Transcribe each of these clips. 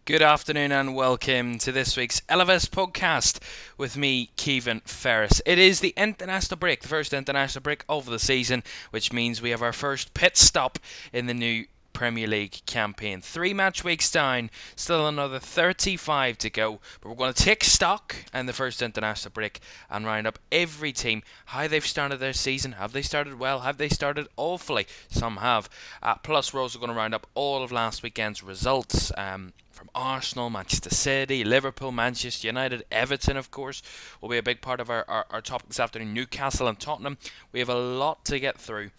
Good afternoon and welcome to this week's LFS podcast with me, Caoimhan Ferris. It is the international break, the first international break of the season, which means we have our first pit stop in the new Premier League campaign. 3 match weeks down, still another 35 to go, but we're going to take stock in the first international break and round up every team, how they've started their season. Have they started well? Have they started awfully? Some have. Plus, we're also going to round up all of last weekend's results. From Arsenal, Manchester City, Liverpool, Manchester United, Everton, of course, will be a big part of our topic this afternoon. Newcastle and Tottenham. We have a lot to get through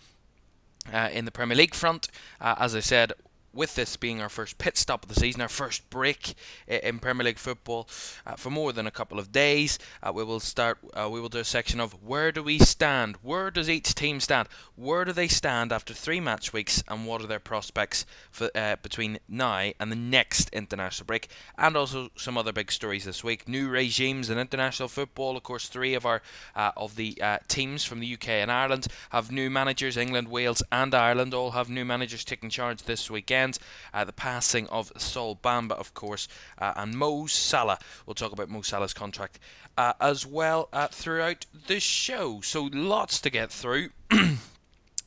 in the Premier League front. As I said, with this being our first pit stop of the season, our first break in Premier League football for more than a couple of days, we will do a section of where do we stand, where does each team stand, where do they stand after 3 match weeks, and what are their prospects for between now and the next international break, and also some other big stories this week. New regimes in international football. Of course, 3 of the teams from the UK and Ireland have new managers. England, Wales and Ireland all have new managers taking charge this weekend. The passing of Sol Bamba, of course, and Mo Salah. We'll talk about Mo Salah's contract as well throughout the show. So lots to get through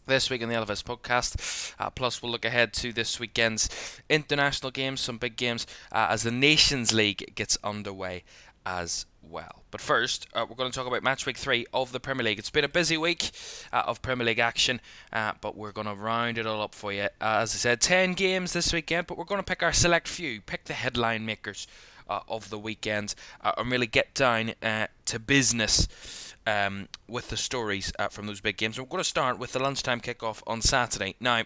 this week in the LFS podcast. Plus, we'll look ahead to this weekend's international games, some big games, as the Nations League gets underway as well. But first, we're going to talk about Matchweek 3 of the Premier League. It's been a busy week of Premier League action, but we're going to round it all up for you. As I said, 10 games this weekend, but we're going to pick our select few, pick the headline makers of the weekend, and really get down to business with the stories from those big games. We're going to start with the lunchtime kickoff on Saturday. Now,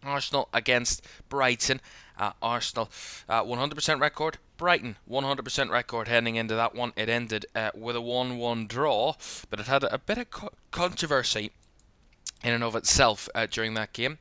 Arsenal against Brighton. Arsenal 100% record. Brighton 100% record heading into that one. It ended with a 1-1 draw, but it had a bit of controversy in and of itself during that game.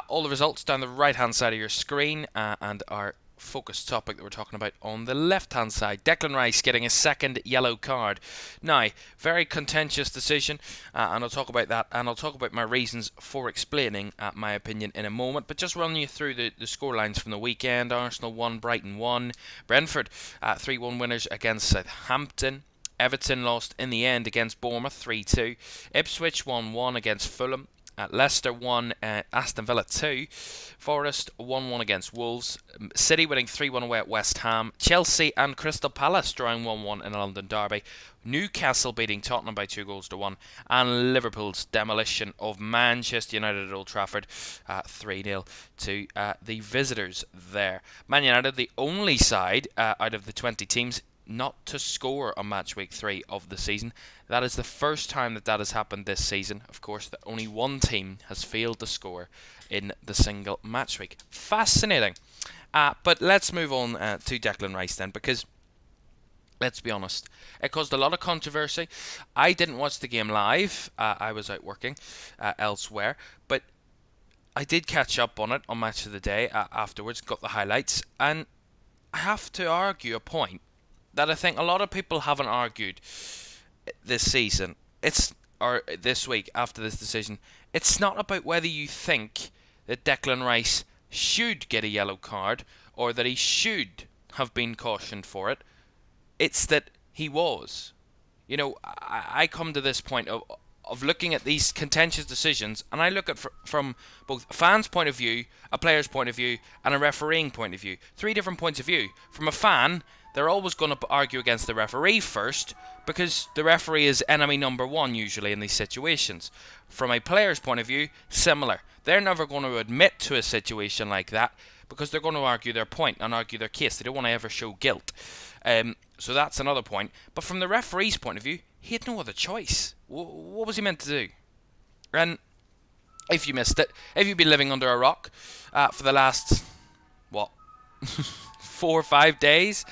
All the results down the right hand side of your screen, and our focus topic that we're talking about on the left hand side. Declan Rice getting a second yellow card. Now, very contentious decision, and I'll talk about that, and I'll talk about my reasons for explaining my opinion in a moment, but just run you through the scorelines from the weekend. Arsenal 1, Brighton 1, Brentford 3-1 winners against Southampton. Everton lost in the end against Bournemouth 3-2. Ipswich 1-1 against Fulham. Leicester 1, Aston Villa 2. Forest 1-1 against Wolves. City winning 3-1 away at West Ham. Chelsea and Crystal Palace drawing 1-1 in a London derby. Newcastle beating Tottenham by 2-1. And Liverpool's demolition of Manchester United at Old Trafford 3-0 to the visitors there. Man United, the only side out of the 20 teams not to score on match week 3 of the season. That is the first time that has happened this season. Of course, that only one team has failed to score in the single match week. Fascinating. But let's move on to Declan Rice then, because let's be honest, it caused a lot of controversy. I didn't watch the game live. I was out working elsewhere, but I did catch up on it on Match of the Day afterwards, got the highlights, and I have to argue a point that I think a lot of people haven't argued this season. Or this week after this decision. It's not about whether you think that Declan Rice should get a yellow card or that he should have been cautioned for it. It's that he was. You know, I come to this point of looking at these contentious decisions, and I look at from both a fan's point of view, a player's point of view, and a refereeing point of view. 3 different points of view. From a fan, they're always going to argue against the referee first, because the referee is enemy number 1 usually in these situations. From a player's point of view, similar. They're never going to admit to a situation like that, because they're going to argue their point and argue their case. They don't want to ever show guilt. So that's another point. But from the referee's point of view, he had no other choice. What was he meant to do? And if you missed it, if you've been living under a rock for the last, 4 or 5 days,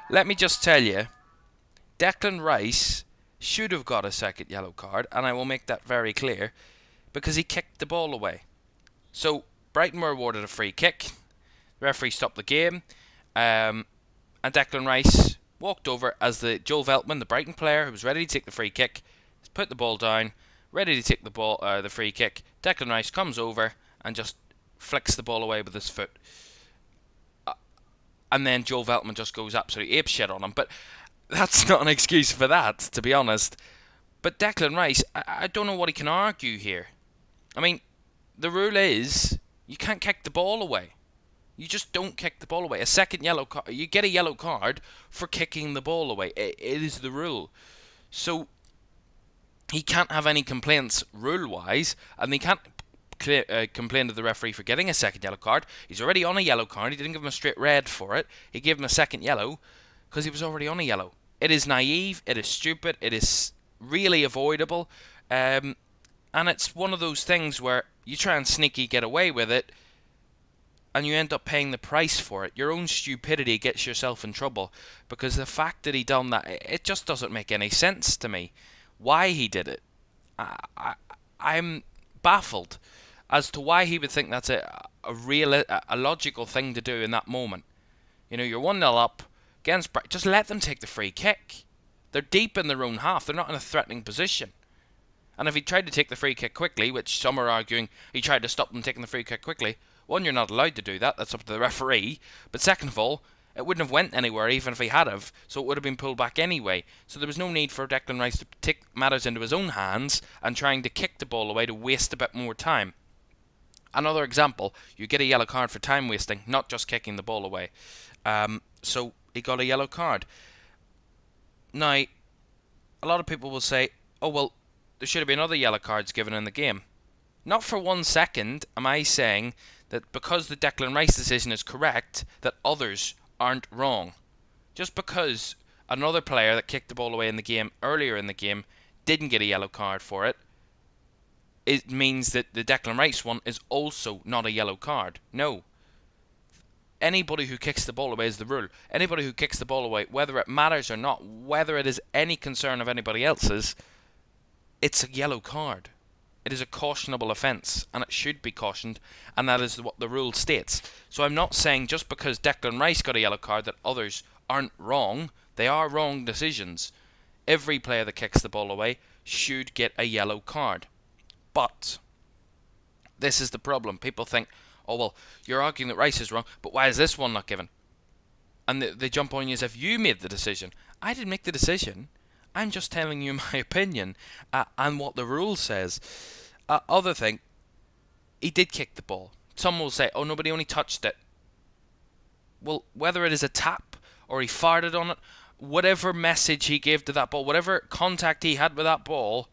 let me just tell you, Declan Rice should have got a second yellow card, and I will make that very clear, because he kicked the ball away. So Brighton were awarded a free kick. The referee stopped the game, and Declan Rice walked over as the Joel Veltman, the Brighton player who was ready to take the free kick, put the ball down, ready to take the free kick. Declan Rice comes over and just flicks the ball away with his foot. and then Joel Veltman just goes absolutely apeshit on him. But that's not an excuse for that, to be honest. But Declan Rice, I don't know what he can argue here. I mean, the rule is you can't kick the ball away. You just don't kick the ball away. A second yellow card, you get a yellow card for kicking the ball away. It is the rule. So he can't have any complaints rule-wise, and he can't complain to the referee for getting a second yellow card. He's already on a yellow card. He didn't give him a straight red for it. He gave him a second yellow because he was already on a yellow. It is naive. It is stupid. It is really avoidable. And it's one of those things where you try and sneaky get away with it, and you end up paying the price for it. Your own stupidity gets yourself in trouble, because the fact that he done that, it just doesn't make any sense to me. Why he did it, I'm baffled as to why he would think that's a logical thing to do in that moment. You know, you're 1-0 up against Brighton. Just let them take the free kick. They're deep in their own half. They're not in a threatening position. And if he tried to take the free kick quickly, which some are arguing he tried to stop them taking the free kick quickly, one, you're not allowed to do that. That's up to the referee. But second of all, it wouldn't have went anywhere even if he had have, so it would have been pulled back anyway. So there was no need for Declan Rice to take matters into his own hands and trying to kick the ball away to waste a bit more time. Another example, you get a yellow card for time wasting, not just kicking the ball away. So he got a yellow card. Now, a lot of people will say, oh well, there should have been other yellow cards given in the game. Not for 1 second am I saying that because the Declan Rice decision is correct, that others aren't wrong. Just because another player that kicked the ball away in the game earlier in the game didn't get a yellow card for it, it means that the Declan Rice one is also not a yellow card. No. Anybody who kicks the ball away is the rule. Anybody who kicks the ball away, whether it matters or not, whether it is any concern of anybody else's, it's a yellow card. It is a cautionable offence, and it should be cautioned, and that is what the rule states. So I'm not saying just because Declan Rice got a yellow card that others aren't wrong. They are wrong decisions. Every player that kicks the ball away should get a yellow card. But this is the problem. People think, oh well, you're arguing that Rice is wrong, but why is this one not given? And they jump on you as if you made the decision. I didn't make the decision. I'm just telling you my opinion and what the rule says. Other thing, he did kick the ball. Some will say, oh, nobody only touched it. Well, whether it is a tap or he farted on it, whatever message he gave to that ball, whatever contact he had with that ball,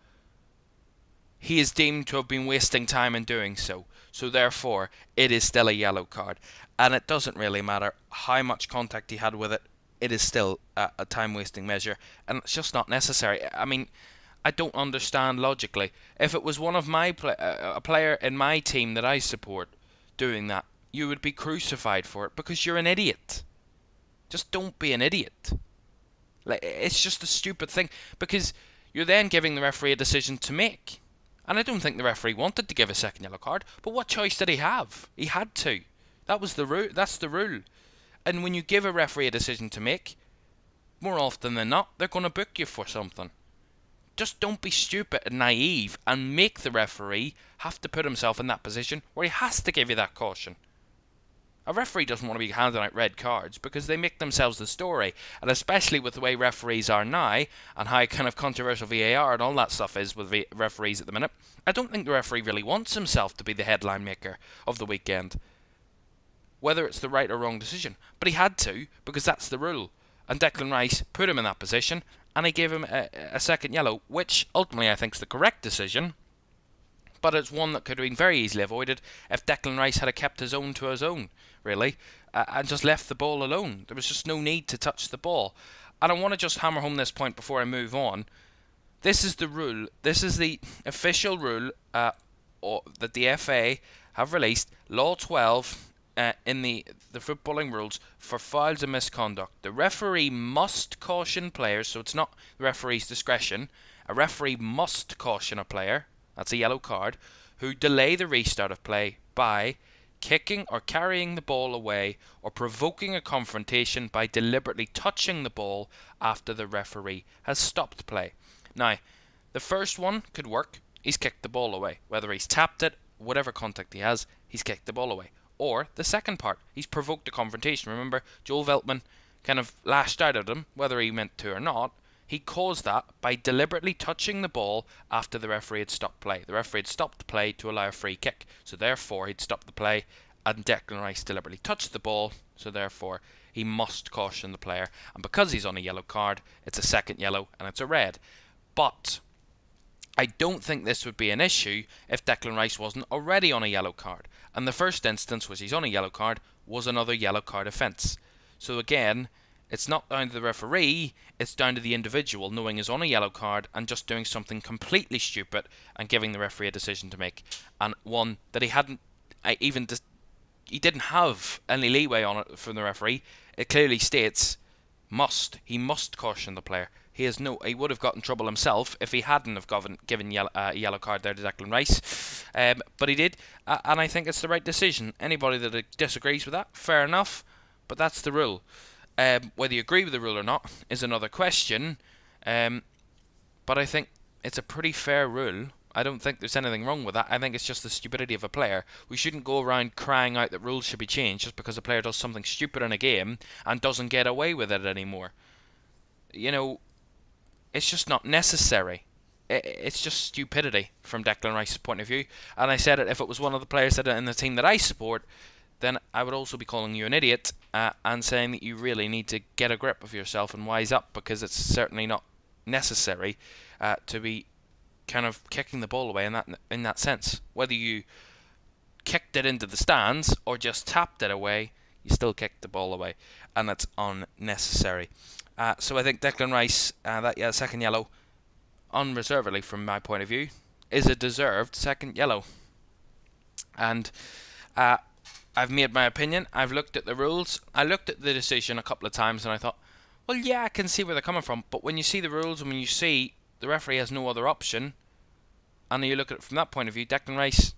he is deemed to have been wasting time in doing so. So therefore, it is still a yellow card. And it doesn't really matter how much contact he had with it. It is still a time-wasting measure, and it's just not necessary. I mean, I don't understand logically. If it was one of my a player in my team that I support doing that, you would be crucified for it because you're an idiot. Just don't be an idiot. Like, it's just a stupid thing, because you're then giving the referee a decision to make. And I don't think the referee wanted to give a second yellow card, but what choice did he have? He had to. That was the rule. That's the rule. And when you give a referee a decision to make, more often than not, they're going to book you for something. Just don't be stupid and naive and make the referee have to put himself in that position where he has to give you that caution. A referee doesn't want to be handing out red cards because they make themselves the story. And especially with the way referees are now and how kind of controversial VAR and all that stuff is with referees at the minute, I don't think the referee really wants himself to be the headline maker of the weekend. Whether it's the right or wrong decision. But he had to, because that's the rule. And Declan Rice put him in that position, and he gave him a second yellow, which ultimately I think is the correct decision. But it's one that could have been very easily avoided if Declan Rice had kept his own to his own, really, and just left the ball alone. There was just no need to touch the ball. And I want to just hammer home this point before I move on. This is the rule. This is the official rule that the FA have released, Law 12, in the footballing rules for fouls and misconduct. The referee must caution players, so it's not the referee's discretion. A referee must caution a player, that's a yellow card, who delay the restart of play by kicking or carrying the ball away or provoking a confrontation by deliberately touching the ball after the referee has stopped play. Now, the first one could work. He's kicked the ball away. Whether he's tapped it, whatever contact he has, he's kicked the ball away. Or the second part, he's provoked a confrontation. Remember, Joel Veltman kind of lashed out at him, whether he meant to or not. He caused that by deliberately touching the ball after the referee had stopped play. The referee had stopped play to allow a free kick, so therefore he'd stopped the play, and Declan Rice deliberately touched the ball, so therefore he must caution the player. And because he's on a yellow card, it's a second yellow and it's a red. But I don't think this would be an issue if Declan Rice wasn't already on a yellow card. And the first instance, which he's on a yellow card, was another yellow card offence. So again, it's not down to the referee, it's down to the individual knowing he's on a yellow card and just doing something completely stupid and giving the referee a decision to make. And one that he hadn't he didn't have any leeway on it from the referee. It clearly states he must caution the player. He would have got in trouble himself if he hadn't have given a yellow card there to Declan Rice, but he did, and I think it's the right decision. Anybody that disagrees with that, fair enough, but that's the rule. Whether you agree with the rule or not is another question, but I think it's a pretty fair rule. I don't think there's anything wrong with that. I think it's just the stupidity of a player. We shouldn't go around crying out that rules should be changed just because a player does something stupid in a game and doesn't get away with it anymore. It's just not necessary. It's just stupidity from Declan Rice's point of view. And I said it, if it was one of the players that are in the team that I support, then I would also be calling you an idiot and saying that you really need to get a grip of yourself and wise up, because it's certainly not necessary to be kind of kicking the ball away in that sense. Whether you kicked it into the stands or just tapped it away, you still kicked the ball away, and that's unnecessary. So I think Declan Rice, that second yellow, unreservedly from my point of view, is a deserved second yellow. And I've made my opinion. I've looked at the rules. I looked at the decision a couple of times and I thought, well, yeah, I can see where they're coming from. But when you see the rules and when you see the referee has no other option, and you look at it from that point of view, Declan Rice,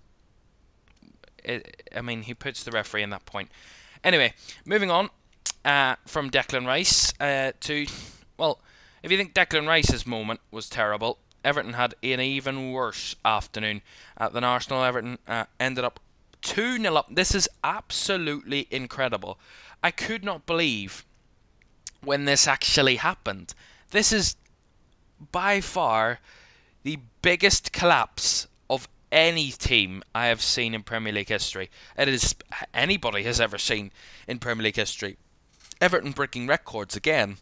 he puts the referee in that point. Anyway, moving on from Declan Rice to, well, if you think Declan Rice's moment was terrible, Everton had an even worse afternoon than Arsenal. Everton ended up 2-0 up. This is absolutely incredible. I could not believe when this actually happened. This is by far the biggest collapse of any team I have seen in Premier League history. It is anybody has ever seen in Premier League history. Everton breaking records again,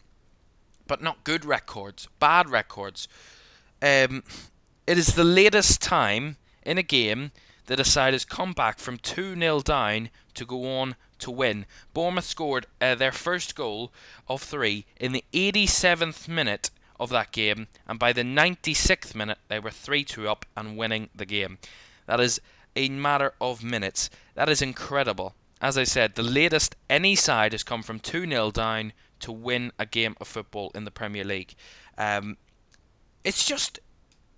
but not good records, bad records. It is the latest time in a game that a side has come back from 2-0 down to go on to win. Bournemouth scored their first goal of 3 in the 87th minute of that game, and by the 96th minute they were 3-2 up and winning the game. That is a matter of minutes. That is incredible. As I said, the latest any side has come from 2-0 down to win a game of football in the Premier League. It's just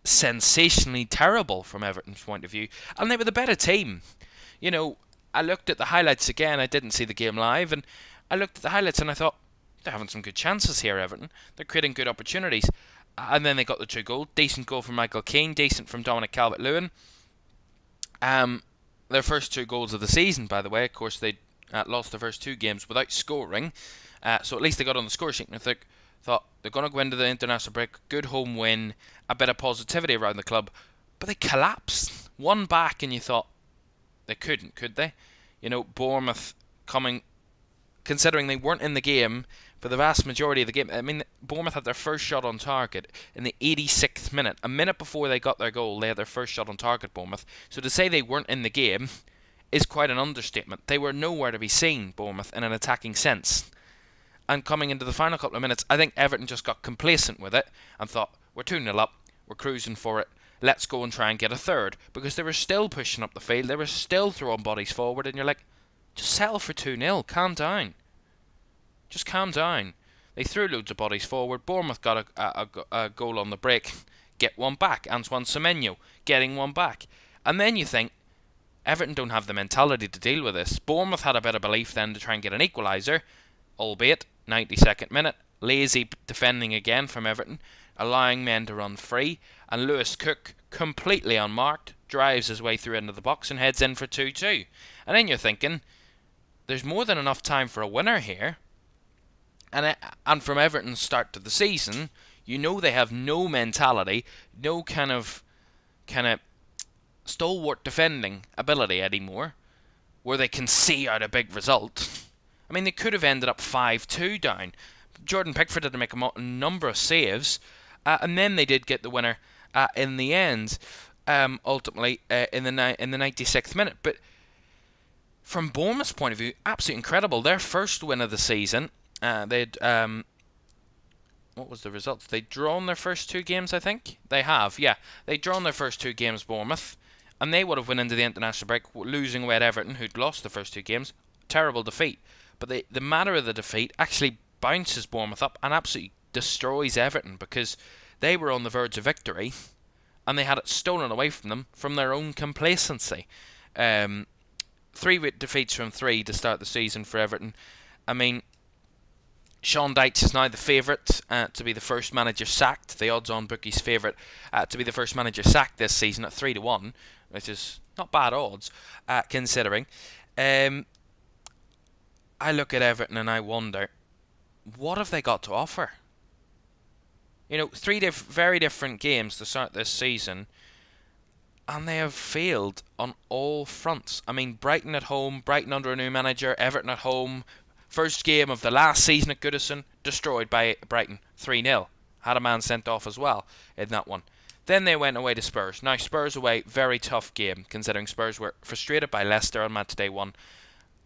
sensationally terrible from Everton's point of view, and they were the better team. I looked at the highlights again. I didn't see the game live, and I looked at the highlights and I thought, they're having some good chances here, Everton. They're creating good opportunities. And then they got the 2 goals. Decent goal from Michael Keane, decent from Dominic Calvert-Lewin. Their first 2 goals of the season, by the way. Of course, they lost their first 2 games without scoring. So at least they got on the score sheet. And I thought they're going to go into the international break. Good home win. A bit of positivity around the club. But they collapsed. One back, and you thought, they couldn't, could they? Bournemouth coming, considering they weren't in the game for the vast majority of the game. Bournemouth had their first shot on target in the 86th minute. A minute before they got their goal, they had their first shot on target, Bournemouth. So to say they weren't in the game is quite an understatement. They were nowhere to be seen, Bournemouth, in an attacking sense. And coming into the final couple of minutes, I think Everton just got complacent with it and thought, we're 2-0 up, we're cruising for it, let's go and try and get a third. Because they were still pushing up the field, they were still throwing bodies forward, and you're like, just settle for 2-0, calm down. Just calm down. They threw loads of bodies forward. Bournemouth got a goal on the break. Get one back. Antoine Semenyo getting one back. And then you think, Everton don't have the mentality to deal with this. Bournemouth had a bit of belief then to try and get an equaliser, albeit 92nd minute. Lazy defending again from Everton, allowing men to run free. And Lewis Cook, completely unmarked, drives his way through into the box and heads in for 2-2. And then you're thinking, there's more than enough time for a winner here. And from Everton's start to the season, you know they have no mentality, no kind of stalwart defending ability anymore, where they can see out a big result. I mean, they could have ended up 5-2 down. Jordan Pickford had to make a number of saves, and then they did get the winner in the end, ultimately in the 96th minute. But from Bournemouth's point of view, absolutely incredible. Their first win of the season. They'd what was the result? They'd drawn their first 2 games, I think. They have, yeah. They'd drawn their first 2 games, Bournemouth, and they would have went into the international break losing away at Everton, who'd lost the first 2 games. Terrible defeat. But the matter of the defeat actually bounces Bournemouth up and absolutely destroys Everton, because they were on the verge of victory and they had it stolen away from them from their own complacency. 3 defeats from 3 to start the season for Everton. I mean, Sean Dyche is now the favourite to be the first manager sacked. The odds-on bookies' favourite to be the first manager sacked this season at 3-1, which is not bad odds, considering. I look at Everton and I wonder, what have they got to offer? 3 very different games to start this season, and they have failed on all fronts. I mean, Brighton at home, Brighton under a new manager, Everton at home. First game of the last season at Goodison, destroyed by Brighton, 3-0. Had a man sent off as well in that one. Then they went away to Spurs. Now, Spurs away, very tough game, considering Spurs were frustrated by Leicester on match day 1.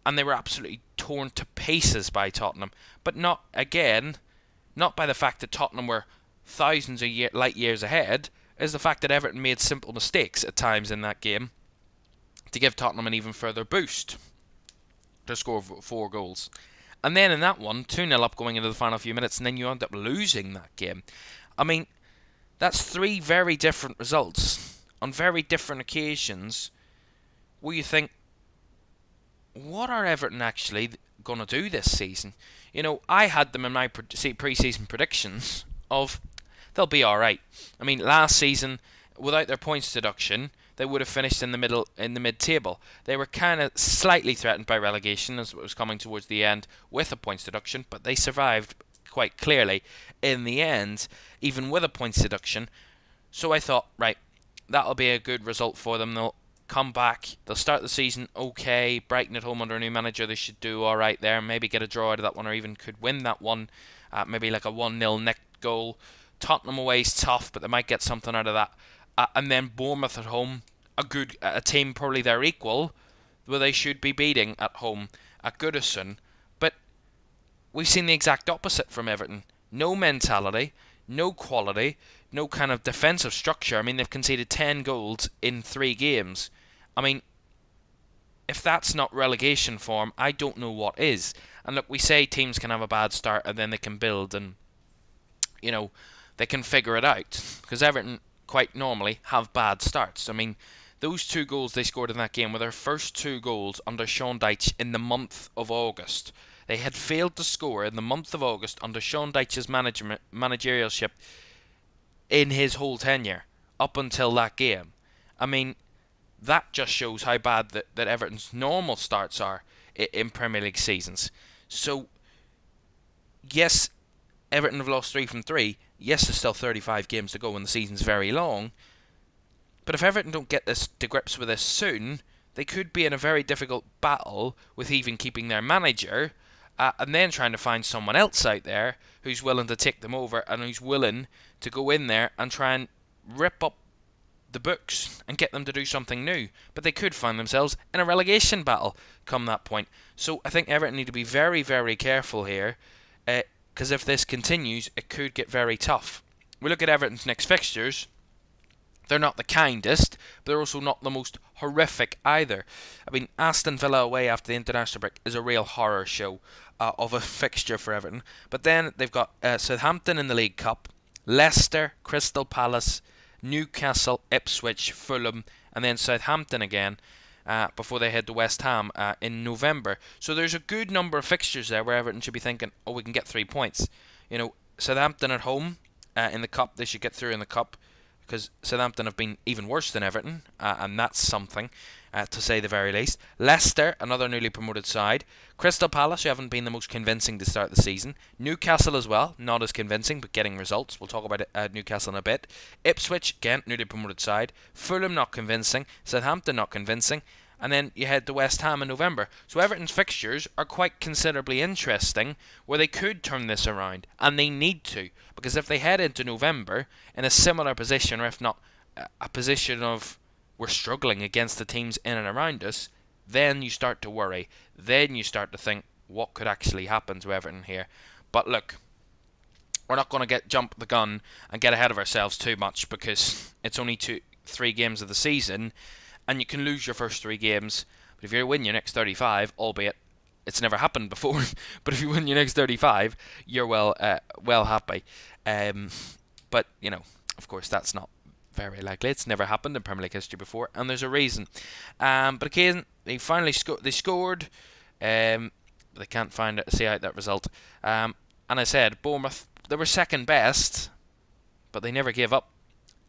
And they were absolutely torn to pieces by Tottenham. But not by the fact that Tottenham were thousands of light years ahead, is the fact that Everton made simple mistakes at times in that game to give Tottenham an even further boost to score 4 goals. And then in that one, 2-0 up going into the final few minutes, and then you end up losing that game. I mean, that's 3 very different results on very different occasions, where you think, what are Everton actually going to do this season? I had them in my pre-season predictions of they'll be alright. I mean, last season, without their points deduction, they would have finished in the mid-table. They were kind of slightly threatened by relegation as it was coming towards the end with a points deduction, but they survived quite clearly in the end, even with a points deduction. So I thought, right, that'll be a good result for them. They'll come back, they'll start the season okay. Brighton at home under a new manager, they should do alright there, maybe get a draw out of that one, or even could win that one, maybe like a 1-0 neck goal. Tottenham away is tough, but they might get something out of that. And then Bournemouth at home, a team probably their equal, where they should be beating at home at Goodison. But we've seen the exact opposite from Everton. No mentality, no quality, no kind of defensive structure. I mean, they've conceded 10 goals in 3 games. I mean, if that's not relegation form, I don't know what is. And look, we say teams can have a bad start and then they can build and, they can figure it out. Because Everton quite normally have bad starts. I mean, those 2 goals they scored in that game were their first 2 goals under Sean Dyche in the month of August. They had failed to score in the month of August under Sean Dyche's managerialship in his whole tenure up until that game. I mean, that just shows how bad that Everton's normal starts are in Premier League seasons. So, yes, Everton have lost 3 from 3. Yes, there's still 35 games to go and the season's very long. But if Everton don't get this to grips with this soon, they could be in a very difficult battle with even keeping their manager, and then trying to find someone else out there who's willing to take them over and who's willing to go in there and try and rip up the books and get them to do something new. But they could find themselves in a relegation battle come that point. So I think Everton need to be very, very careful here, because if this continues, it could get very tough. We look at Everton's next fixtures. They're not the kindest, but they're also not the most horrific either. I mean, Aston Villa away after the international break is a real horror show of a fixture for Everton. But then they've got Southampton in the League Cup, Leicester, Crystal Palace, Newcastle, Ipswich, Fulham, and then Southampton again before they head to West Ham in November. So there's a good number of fixtures there where Everton should be thinking, oh, we can get 3 points. Southampton at home in the Cup, they should get through in the Cup, because Southampton have been even worse than Everton, and that's something. to say the very least. Leicester, another newly promoted side. Crystal Palace, who haven't been the most convincing to start the season. Newcastle as well, not as convincing, but getting results. We'll talk about Newcastle in a bit. Ipswich, again, newly promoted side. Fulham, not convincing. Southampton, not convincing. And then you head to West Ham in November. So Everton's fixtures are quite considerably interesting, where they could turn this around, and they need to, because if they head into November in a similar position, or if not a position of we're struggling against the teams in and around us, then you start to worry. Then you start to think, what could actually happen to Everton here? But look, we're not going to jump the gun and get ahead of ourselves too much, because it's only 3 games of the season, and you can lose your first 3 games. But if you win your next 35, albeit it's never happened before, but if you win your next 35, you're well happy. But of course, that's not very likely. It's never happened in Premier League history before, and there's a reason. But again, they finally scored. But they can't see out that result. And I said, Bournemouth, they were second best, but they never gave up.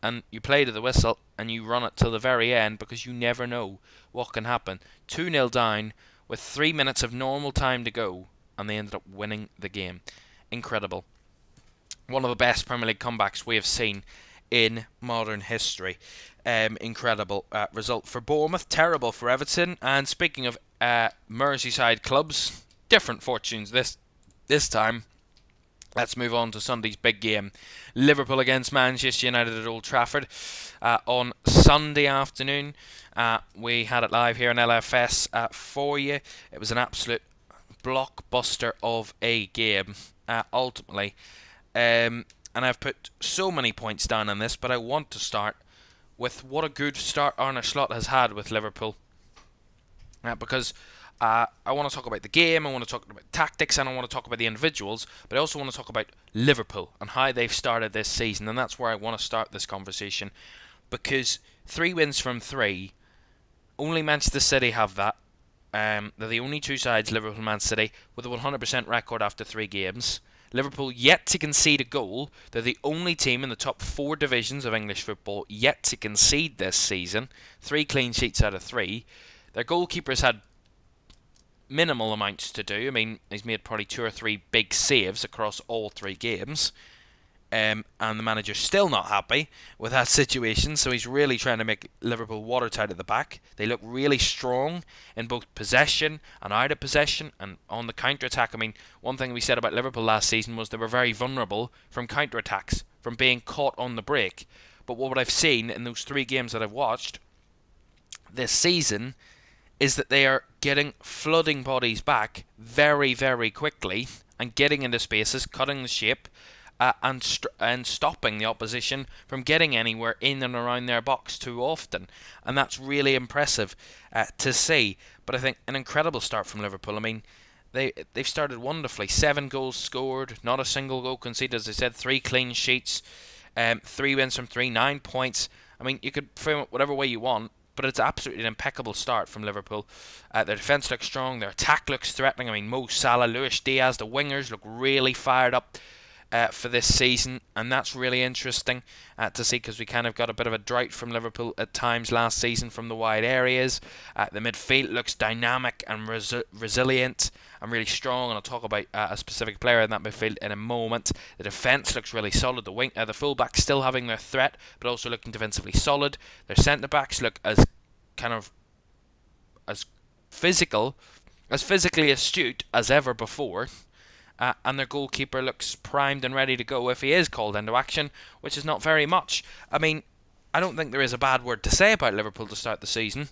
And you play to the whistle, and you run it till the very end, because you never know what can happen. 2-0 down with 3 minutes of normal time to go, and they ended up winning the game. Incredible. One of the best Premier League comebacks we have seen in modern history. Incredible result for Bournemouth, terrible for Everton. And speaking of Merseyside clubs, different fortunes this time. Let's move on to Sunday's big game. Liverpool against Manchester United at Old Trafford on Sunday afternoon. We had it live here on LFS for you. It was an absolute blockbuster of a game, ultimately. And I've put so many points down on this, but I want to start with what a good start Arne Slot has had with Liverpool. Because I want to talk about the game, I want to talk about tactics, and I want to talk about the individuals, but I also want to talk about Liverpool and how they've started this season, and that's where I want to start this conversation, because 3 wins from 3, only Manchester City have that. They're the only 2 sides, Liverpool and Man City, with a 100% record after 3 games. Liverpool yet to concede a goal. They're the only team in the top 4 divisions of English football yet to concede this season. 3 clean sheets out of 3. Their goalkeeper's had minimal amounts to do. I mean, he's made probably 2 or 3 big saves across all 3 games. And the manager's still not happy with that situation, so he's really trying to make Liverpool watertight at the back. They look really strong in both possession and out of possession and on the counter-attack. I mean, one thing we said about Liverpool last season was they were very vulnerable from counter-attacks, from being caught on the break. But what I've seen in those 3 games that I've watched this season is that they are getting flooding bodies back very, very quickly and getting into spaces, cutting the shape, and stopping the opposition from getting anywhere in and around their box too often. And that's really impressive to see. But I think an incredible start from Liverpool. I mean, they've started wonderfully. 7 goals scored, not a single goal conceded, as I said, 3 clean sheets, 3 wins from 3, 9 points. I mean, you could frame it whatever way you want, but it's absolutely an impeccable start from Liverpool. Their defence looks strong, their attack looks threatening. I mean, Mo Salah, Luis Diaz, the wingers look really fired up for this season, and that's really interesting to see, because we kind of got a bit of a drought from Liverpool at times last season from the wide areas. The midfield looks dynamic and resilient and really strong, and I'll talk about a specific player in that midfield in a moment. The defence looks really solid. The full-backs still having their threat, but also looking defensively solid. Their centre-backs look as physically astute as ever before. And their goalkeeper looks primed and ready to go if he is called into action, which is not very much. I mean, I don't think there is a bad word to say about Liverpool to start the season.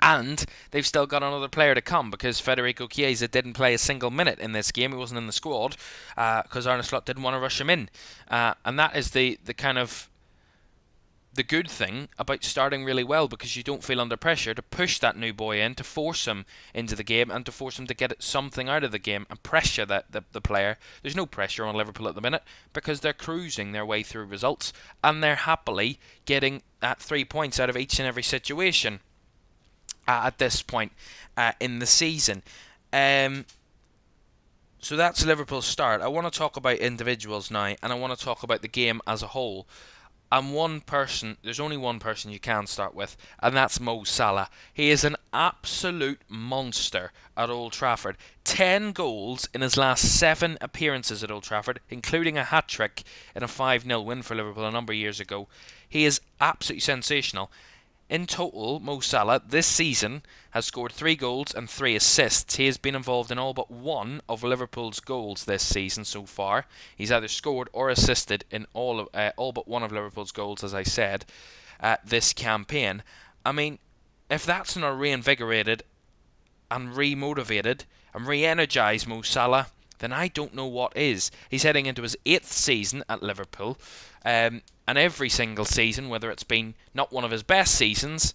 And they've still got another player to come, because Federico Chiesa didn't play a single minute in this game. He wasn't in the squad because Arne Slot didn't want to rush him in. And that is the kind of the good thing about starting really well, because you don't feel under pressure to push that new boy in, to force him into the game and to force him to get something out of the game and pressure the player. There's no pressure on Liverpool at the minute, because they're cruising their way through results, and they're happily getting 3 points out of each and every situation at this point in the season. So that's Liverpool's start. I want to talk about individuals now, and I want to talk about the game as a whole. And there's only one person you can start with, and that's Mo Salah. He is an absolute monster at Old Trafford. 10 goals in his last 7 appearances at Old Trafford, including a hat-trick in a 5-0 win for Liverpool a number of years ago. He is absolutely sensational. In total, Mo Salah this season has scored 3 goals and 3 assists. He has been involved in all but one of Liverpool's goals this season so far. He's either scored or assisted in all but one of Liverpool's goals, as I said, this campaign. I mean, if that's not reinvigorated and remotivated and re-energised Mo Salah, then I don't know what is. He's heading into his 8th season at Liverpool, and every single season, whether it's been not one of his best seasons,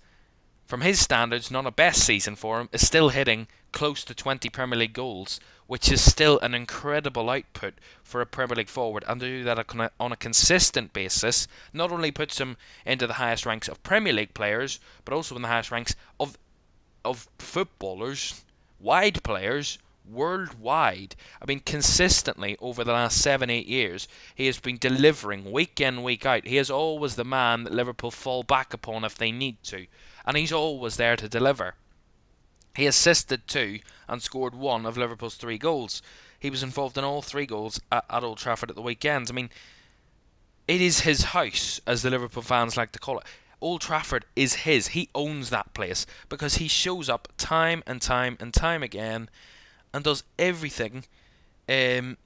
from his standards, not a best season for him, is still hitting close to 20 Premier League goals, which is still an incredible output for a Premier League forward, and to do that on a consistent basis not only puts him into the highest ranks of Premier League players, but also in the highest ranks of footballers, wide players, worldwide. I mean, consistently over the last 7-8 years, he has been delivering week in, week out. He is always the man that Liverpool fall back upon if they need to, and he's always there to deliver. He assisted 2 and scored 1 of Liverpool's 3 goals. He was involved in all 3 goals at Old Trafford at the weekend. I mean, it is his house, as the Liverpool fans like to call it. Old Trafford is his. He owns that place because he shows up time and time and time again and does everything to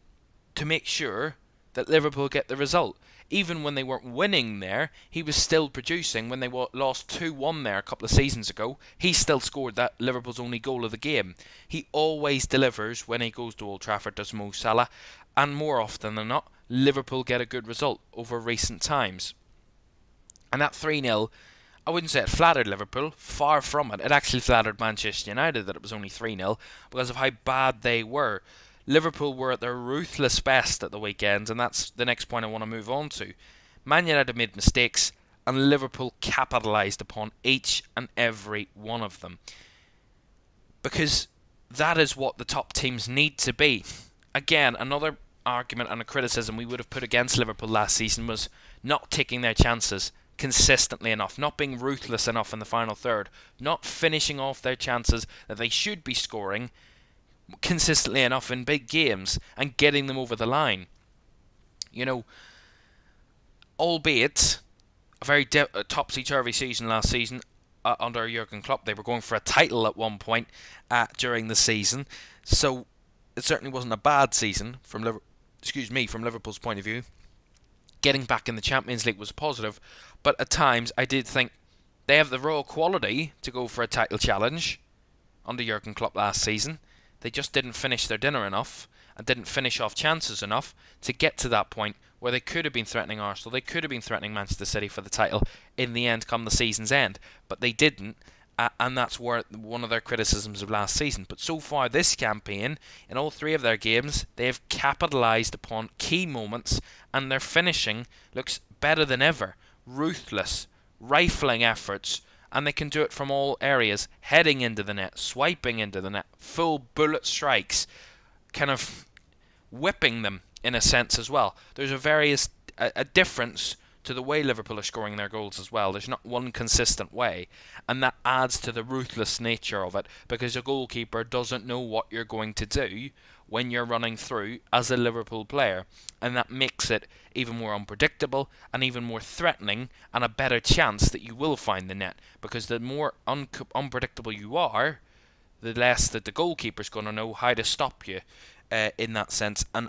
make sure that Liverpool get the result. Even when they weren't winning there, he was still producing. When they lost 2-1 there a couple of seasons ago, he still scored that Liverpool's only goal of the game. He always delivers when he goes to Old Trafford, does Mo Salah, and more often than not, Liverpool get a good result over recent times. And that 3-0, I wouldn't say it flattered Liverpool, far from it. It actually flattered Manchester United that it was only 3-0 because of how bad they were. Liverpool were at their ruthless best at the weekend, and that's the next point I want to move on to. Man United made mistakes, and Liverpool capitalised upon each and every one of them. Because that is what the top teams need to be. Again, another argument and a criticism we would have put against Liverpool last season was not taking their chances consistently enough, not being ruthless enough in the final third, not finishing off their chances that they should be scoring consistently enough in big games and getting them over the line. You know, albeit a very topsy-turvy season last season under Jurgen Klopp. They were going for a title at one point during the season, so it certainly wasn't a bad season from Liverpool's point of view. Getting back in the Champions League was a positive, but at times I did think they have the raw quality to go for a title challenge under Jurgen Klopp last season. They just didn't finish their dinner enough and didn't finish off chances enough to get to that point where they could have been threatening Arsenal, they could have been threatening Manchester City for the title in the end come the season's end, but they didn't, and that's where one of their criticisms of last season. But so far this campaign, in all 3 of their games, they have capitalised upon key moments, and their finishing looks better than ever. Ruthless, rifling efforts, and they can do it from all areas, heading into the net, swiping into the net, full bullet strikes, kind of whipping them in a sense as well. There's a difference to the way Liverpool are scoring their goals as well. There's not one consistent way, and that adds to the ruthless nature of it, because a goalkeeper doesn't know what you're going to do when you're running through as a Liverpool player, and that makes it even more unpredictable and even more threatening, and a better chance that you will find the net, because the more unpredictable you are, the less that the goalkeeper's going to know how to stop you in that sense. And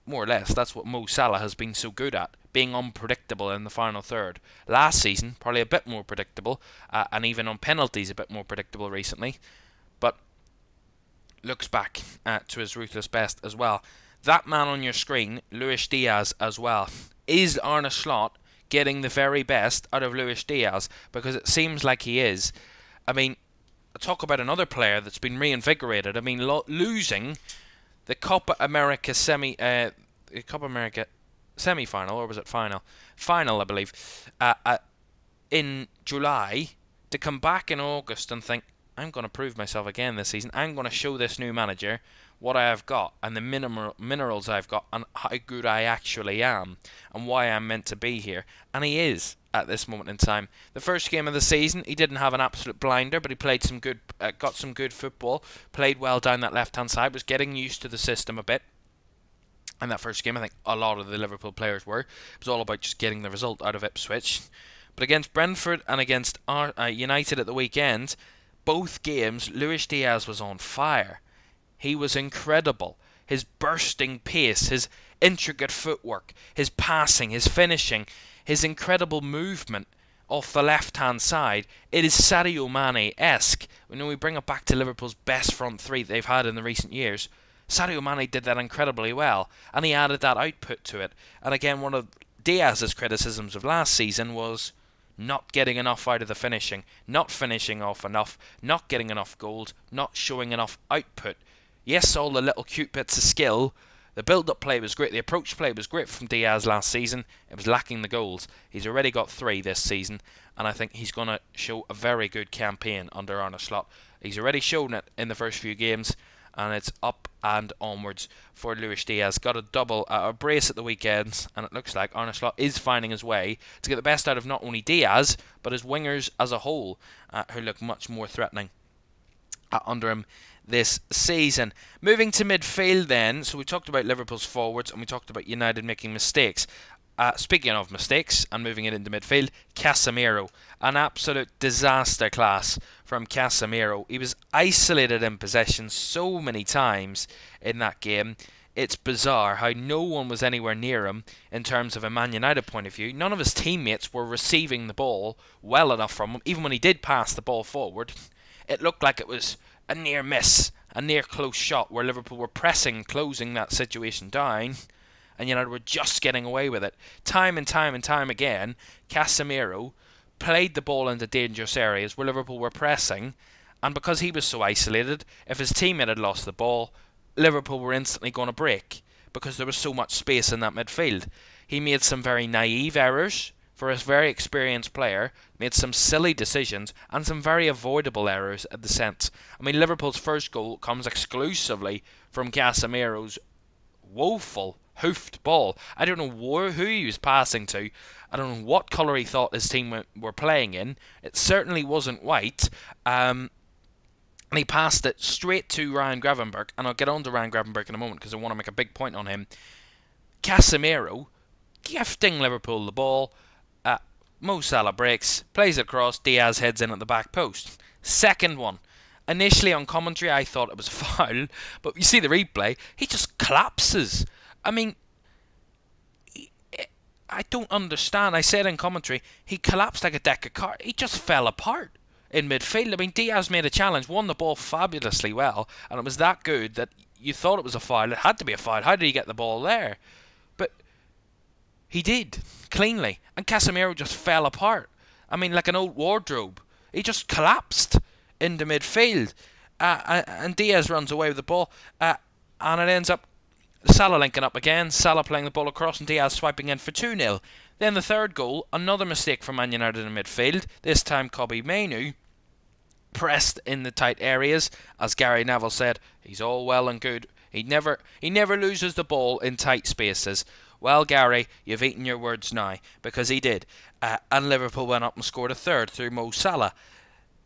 more or less that's what Mo Salah has been so good at, being unpredictable in the final third. Last season probably a bit more predictable, and even on penalties a bit more predictable recently, but looks back to his ruthless best as well. That man on your screen, Luis Diaz, as well. Is Arne Slot getting the very best out of Luis Diaz? Because it seems like he is. I mean, talk about another player that's been reinvigorated. I mean, losing the Copa America semi-final, or was it final? Final, I believe, in July, to come back in August and think, I'm going to prove myself again this season. I'm going to show this new manager what I have got and the minerals I've got and how good I actually am and why I'm meant to be here. And he is at this moment in time. The first game of the season, he didn't have an absolute blinder, but he played some good, got some good football, played well down that left-hand side, was getting used to the system a bit. And that first game, I think a lot of the Liverpool players were. It was all about just getting the result out of Ipswich. But against Brentford and against United at the weekend, both games, Luis Diaz was on fire. He was incredible. His bursting pace, his intricate footwork, his passing, his finishing, his incredible movement off the left-hand side. It is Sadio Mane-esque. When we bring it back to Liverpool's best front three they've had in the recent years, Sadio Mane did that incredibly well, and he added that output to it. And again, one of Diaz's criticisms of last season was not getting enough out of the finishing, not finishing off enough, not getting enough goals, not showing enough output. Yes, all the little cute bits of skill. The build-up play was great. The approach play was great from Diaz last season. It was lacking the goals. He's already got 3 this season, and I think he's going to show a very good campaign under Arne Slot. He's already shown it in the first few games, and it's up and onwards for Luis Diaz. Got a double, a brace at the weekends, and it looks like Arne Slot is finding his way to get the best out of not only Diaz, but his wingers as a whole, who look much more threatening under him this season. Moving to midfield then, so we talked about Liverpool's forwards and we talked about United making mistakes. Speaking of mistakes and moving it into midfield, Casemiro, an absolute disaster class from Casemiro. He was isolated in possession so many times in that game. It's bizarre how no one was anywhere near him in terms of a Man United point of view. None of his teammates were receiving the ball well enough from him. Even when he did pass the ball forward, it looked like it was a near miss, a near close shot where Liverpool were pressing, closing that situation down, and United were just getting away with it. Time and time again, Casemiro played the ball into dangerous areas where Liverpool were pressing, and because he was so isolated, if his teammate had lost the ball, Liverpool were instantly going to break because there was so much space in that midfield. He made some very naive errors. For a very experienced player, made some silly decisions and some very avoidable errors at the sense. I mean, Liverpool's first goal comes exclusively from Casemiro's woeful hoofed ball. I don't know who he was passing to. I don't know what colour he thought his team were playing in. It certainly wasn't white. And he passed it straight to Ryan Gravenberch. And I'll get on to Ryan Gravenberch in a moment because I want to make a big point on him. Casemiro gifting Liverpool the ball. Mo Salah breaks, plays it across, Diaz heads in at the back post. Second one. Initially on commentary I thought it was a foul, but you see the replay, he just collapses. I mean, I don't understand. I said in commentary, he collapsed like a deck of cards. He just fell apart in midfield. I mean, Diaz made a challenge, won the ball fabulously well, and it was that good that you thought it was a foul. It had to be a foul. How did he get the ball there? But he did, cleanly. And Casemiro just fell apart. I mean, like an old wardrobe. He just collapsed into midfield. And Diaz runs away with the ball. And it ends up Salah linking up again. Salah playing the ball across and Diaz swiping in for 2-0. Then the third goal, another mistake from Man United in midfield. This time Caoimhan pressed in the tight areas. As Gary Neville said, he's all well and good. He never loses the ball in tight spaces. Well, Gary, you've eaten your words now, because he did. And Liverpool went up and scored a third through Mo Salah.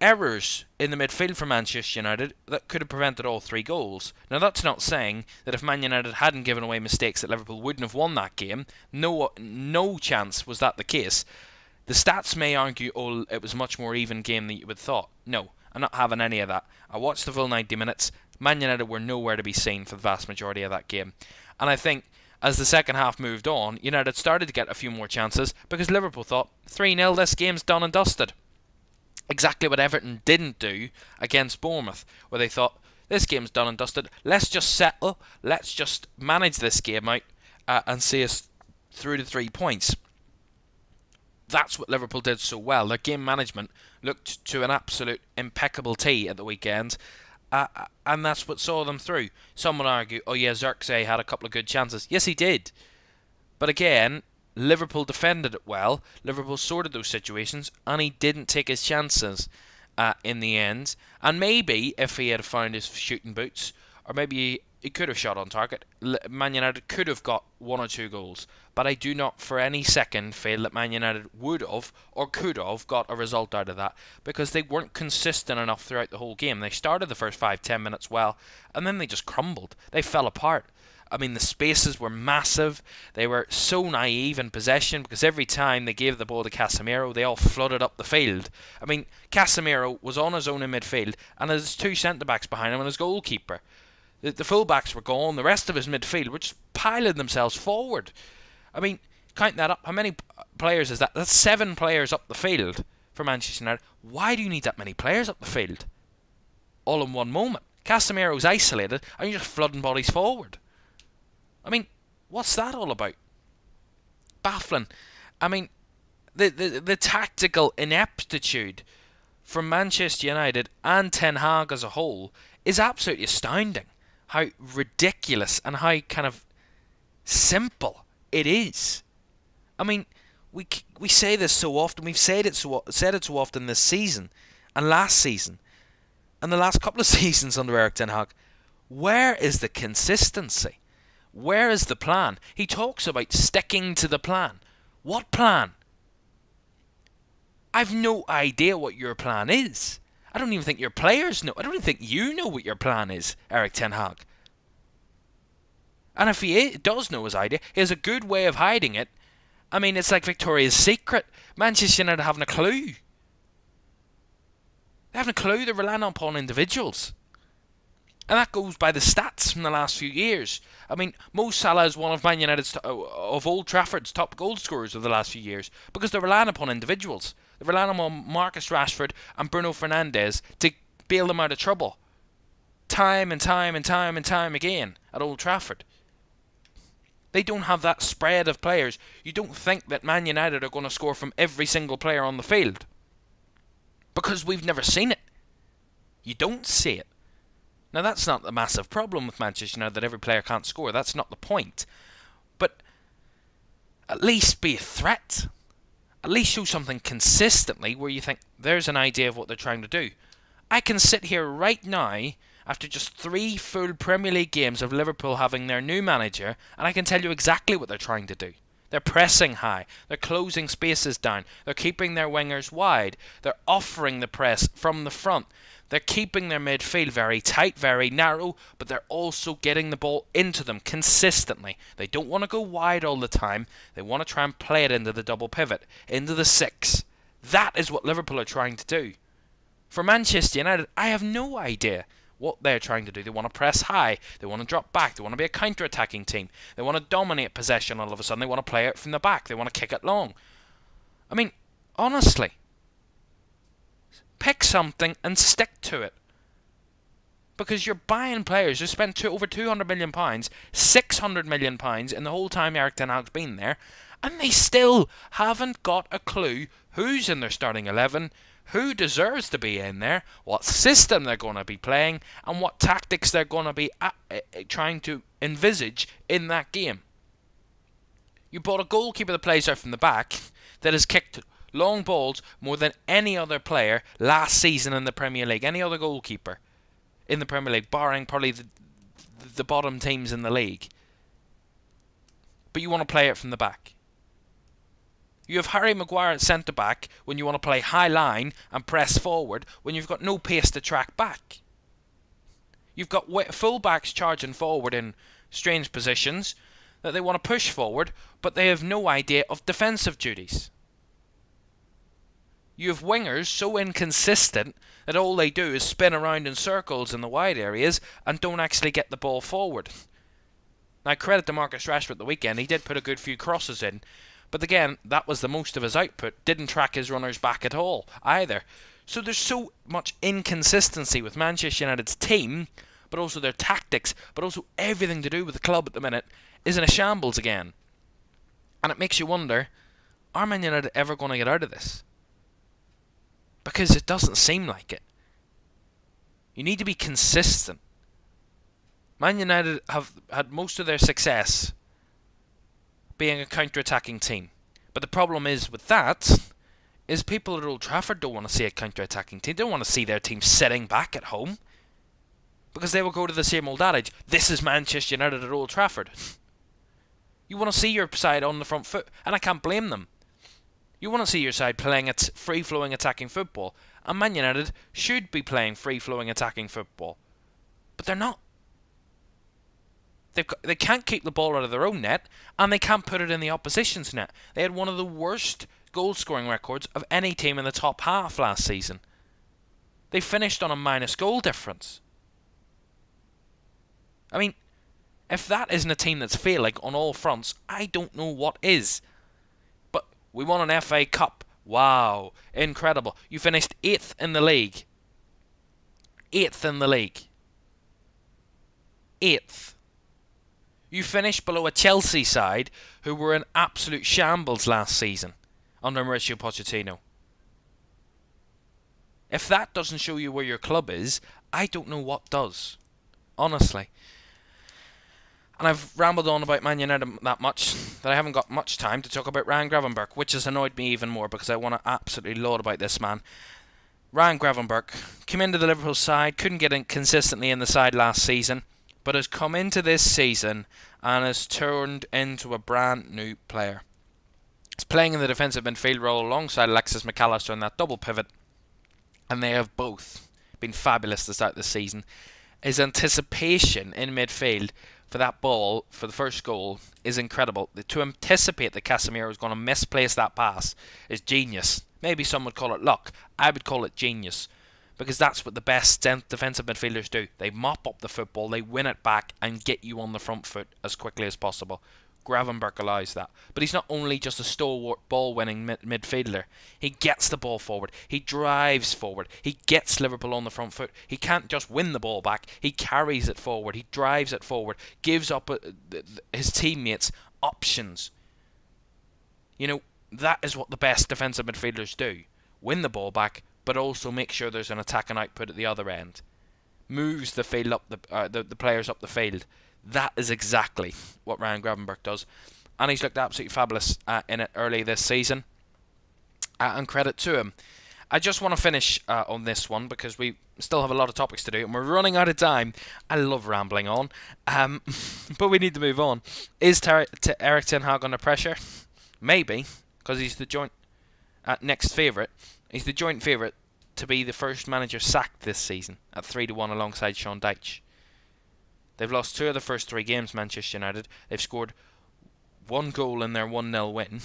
Errors in the midfield for Manchester United that could have prevented all 3 goals. Now, that's not saying that if Man United hadn't given away mistakes that Liverpool wouldn't have won that game. No chance was that the case. The stats may argue, oh, it was a much more even game than you would have thought. No, I'm not having any of that. I watched the full 90 minutes. Man United were nowhere to be seen for the vast majority of that game. And I think as the second half moved on, United started to get a few more chances because Liverpool thought 3-0, this game's done and dusted. Exactly what Everton didn't do against Bournemouth, where they thought, this game's done and dusted, let's just settle, let's just manage this game out and see us through to 3 points. That's what Liverpool did so well. Their game management looked to an absolute impeccable tee at the weekend. And that's what saw them through. Some would argue, oh yeah, Xerxes had a couple of good chances. Yes, he did. But again, Liverpool defended it well. Liverpool sorted those situations, and he didn't take his chances in the end. And maybe if he had found his shooting boots, or maybe He could have shot on target. Man United could have got 1 or 2 goals. But I do not for any second feel that Man United would have or could have got a result out of that, because they weren't consistent enough throughout the whole game. They started the first 5-10 minutes well, and then they just crumbled. They fell apart. I mean, the spaces were massive. They were so naive in possession, because every time they gave the ball to Casemiro, they all flooded up the field. I mean, Casemiro was on his own in midfield, and there's 2 centre-backs behind him and his goalkeeper. The full-backs were gone. The rest of his midfield were just piling themselves forward. I mean, count that up. How many players is that? That's 7 players up the field for Manchester United. Why do you need that many players up the field all in one moment? Casemiro's isolated, and you're just flooding bodies forward. I mean, what's that all about? Baffling. I mean, the tactical ineptitude from Manchester United and Ten Hag as a whole is absolutely astounding. How ridiculous and how kind of simple it is. I mean, we say this so often. We've said it so often this season and last season and the last couple of seasons under Erik Ten Hag. Where is the consistency? Where is the plan? He talks about sticking to the plan. What plan? I've no idea what your plan is. I don't even think your players know. I don't even think you know what your plan is, Erik Ten Hag. And if he does know his idea, he has a good way of hiding it. I mean, it's like Victoria's Secret. Manchester United haven't a clue. They haven't a clue. They're relying upon individuals. And that goes by the stats from the last few years. I mean, Mo Salah is one of Man United's, of Old Trafford's top goal scorers of the last few years, because they're relying upon individuals. They're relying upon Marcus Rashford and Bruno Fernandes to bail them out of trouble. Time and time and time and time again at Old Trafford. They don't have that spread of players. You don't think that Man United are going to score from every single player on the field, because we've never seen it. You don't see it. Now, that's not the massive problem with Manchester United, that every player can't score. That's not the point. But at least be a threat. At least show something consistently where you think there's an idea of what they're trying to do. I can sit here right now, after just 3 full Premier League games of Liverpool having their new manager, and I can tell you exactly what they're trying to do. They're pressing high. They're closing spaces down. They're keeping their wingers wide. They're offering the press from the front. They're keeping their midfield very tight, very narrow, but they're also getting the ball into them consistently. They don't want to go wide all the time. They want to try and play it into the double pivot, into the 6. That is what Liverpool are trying to do. For Manchester United, I have no idea what they're trying to do. They want to press high. They want to drop back. They want to be a counter-attacking team. They want to dominate possession all of a sudden. They want to play it from the back. They want to kick it long. I mean, honestly, pick something and stick to it. Because you're buying players who spent over £200 million, £600 million in the whole time Erik Ten Hag's been there, and they still haven't got a clue who's in their starting 11, who deserves to be in there, what system they're going to be playing, and what tactics they're going to be trying to envisage in that game. You bought a goalkeeper that plays out from the back, that has kicked long balls more than any other player last season in the Premier League, any other goalkeeper in the Premier League, barring probably the bottom teams in the league. But you want to play it from the back. You have Harry Maguire at centre-back when you want to play high line and press forward when you've got no pace to track back. You've got full-backs charging forward in strange positions that they want to push forward, but they have no idea of defensive duties. You have wingers so inconsistent that all they do is spin around in circles in the wide areas and don't actually get the ball forward. Now, credit to Marcus Rashford at the weekend. He did put a good few crosses in, but again, that was the most of his output. Didn't track his runners back at all, either. So there's so much inconsistency with Manchester United's team, but also their tactics, but also everything to do with the club at the minute is in a shambles again. And it makes you wonder, are Man United ever going to get out of this? Because it doesn't seem like it. You need to be consistent. Man United have had most of their success being a counter-attacking team. But the problem is with that, is people at Old Trafford don't want to see a counter-attacking team. They don't want to see their team sitting back at home. because they will go to the same old adage, this is Manchester United at Old Trafford. You want to see your side on the front foot, and I can't blame them. You want to see your side playing at free-flowing attacking football, and Man United should be playing free-flowing attacking football. But they're not. They can't keep the ball out of their own net, and they can't put it in the opposition's net. They had one of the worst goal-scoring records of any team in the top half last season. They finished on a minus goal difference. I mean, if that isn't a team that's failing on all fronts, I don't know what is. But we won an FA Cup. Wow, incredible. You finished 8th in the league. 8th in the league. 8th. You finished below a Chelsea side who were in absolute shambles last season under Mauricio Pochettino. If that doesn't show you where your club is, I don't know what does. Honestly. And I've rambled on about Man United that much that I haven't got much time to talk about Ryan Gravenberch, which has annoyed me even more because I want to absolutely laud about this man. Ryan Gravenberch came into the Liverpool side, couldn't get in consistently in the side last season, but has come into this season and has turned into a brand new player. He's playing in the defensive midfield role alongside Alexis McAllister in that double pivot, and they have both been fabulous to start this season. His anticipation in midfield for that ball, for the first goal, is incredible. To anticipate that Casemiro is going to misplace that pass is genius. Maybe some would call it luck. I would call it genius. Because that's what the best defensive midfielders do. They mop up the football, they win it back, and get you on the front foot as quickly as possible. Gravenberch allows that. But he's not only just a stalwart ball-winning midfielder. He gets the ball forward. He drives forward. He gets Liverpool on the front foot. He can't just win the ball back. He carries it forward. He drives it forward. Gives up his teammates options. You know, that is what the best defensive midfielders do. Win the ball back, but also make sure there's an attacking output at the other end. Moves the field up the players up the field. That is exactly what Ryan Gravenberch does, and he's looked absolutely fabulous in it early this season. And credit to him. I just want to finish on this one because we still have a lot of topics to do, and we're running out of time. I love rambling on, but we need to move on. Is Erik ten Hag under pressure? Maybe, because he's the joint next favourite. He's the joint favourite to be the first manager sacked this season at 3-1 alongside Sean Dyche. They've lost 2 of the first 3 games, Manchester United. They've scored 1 goal in their 1-0 win.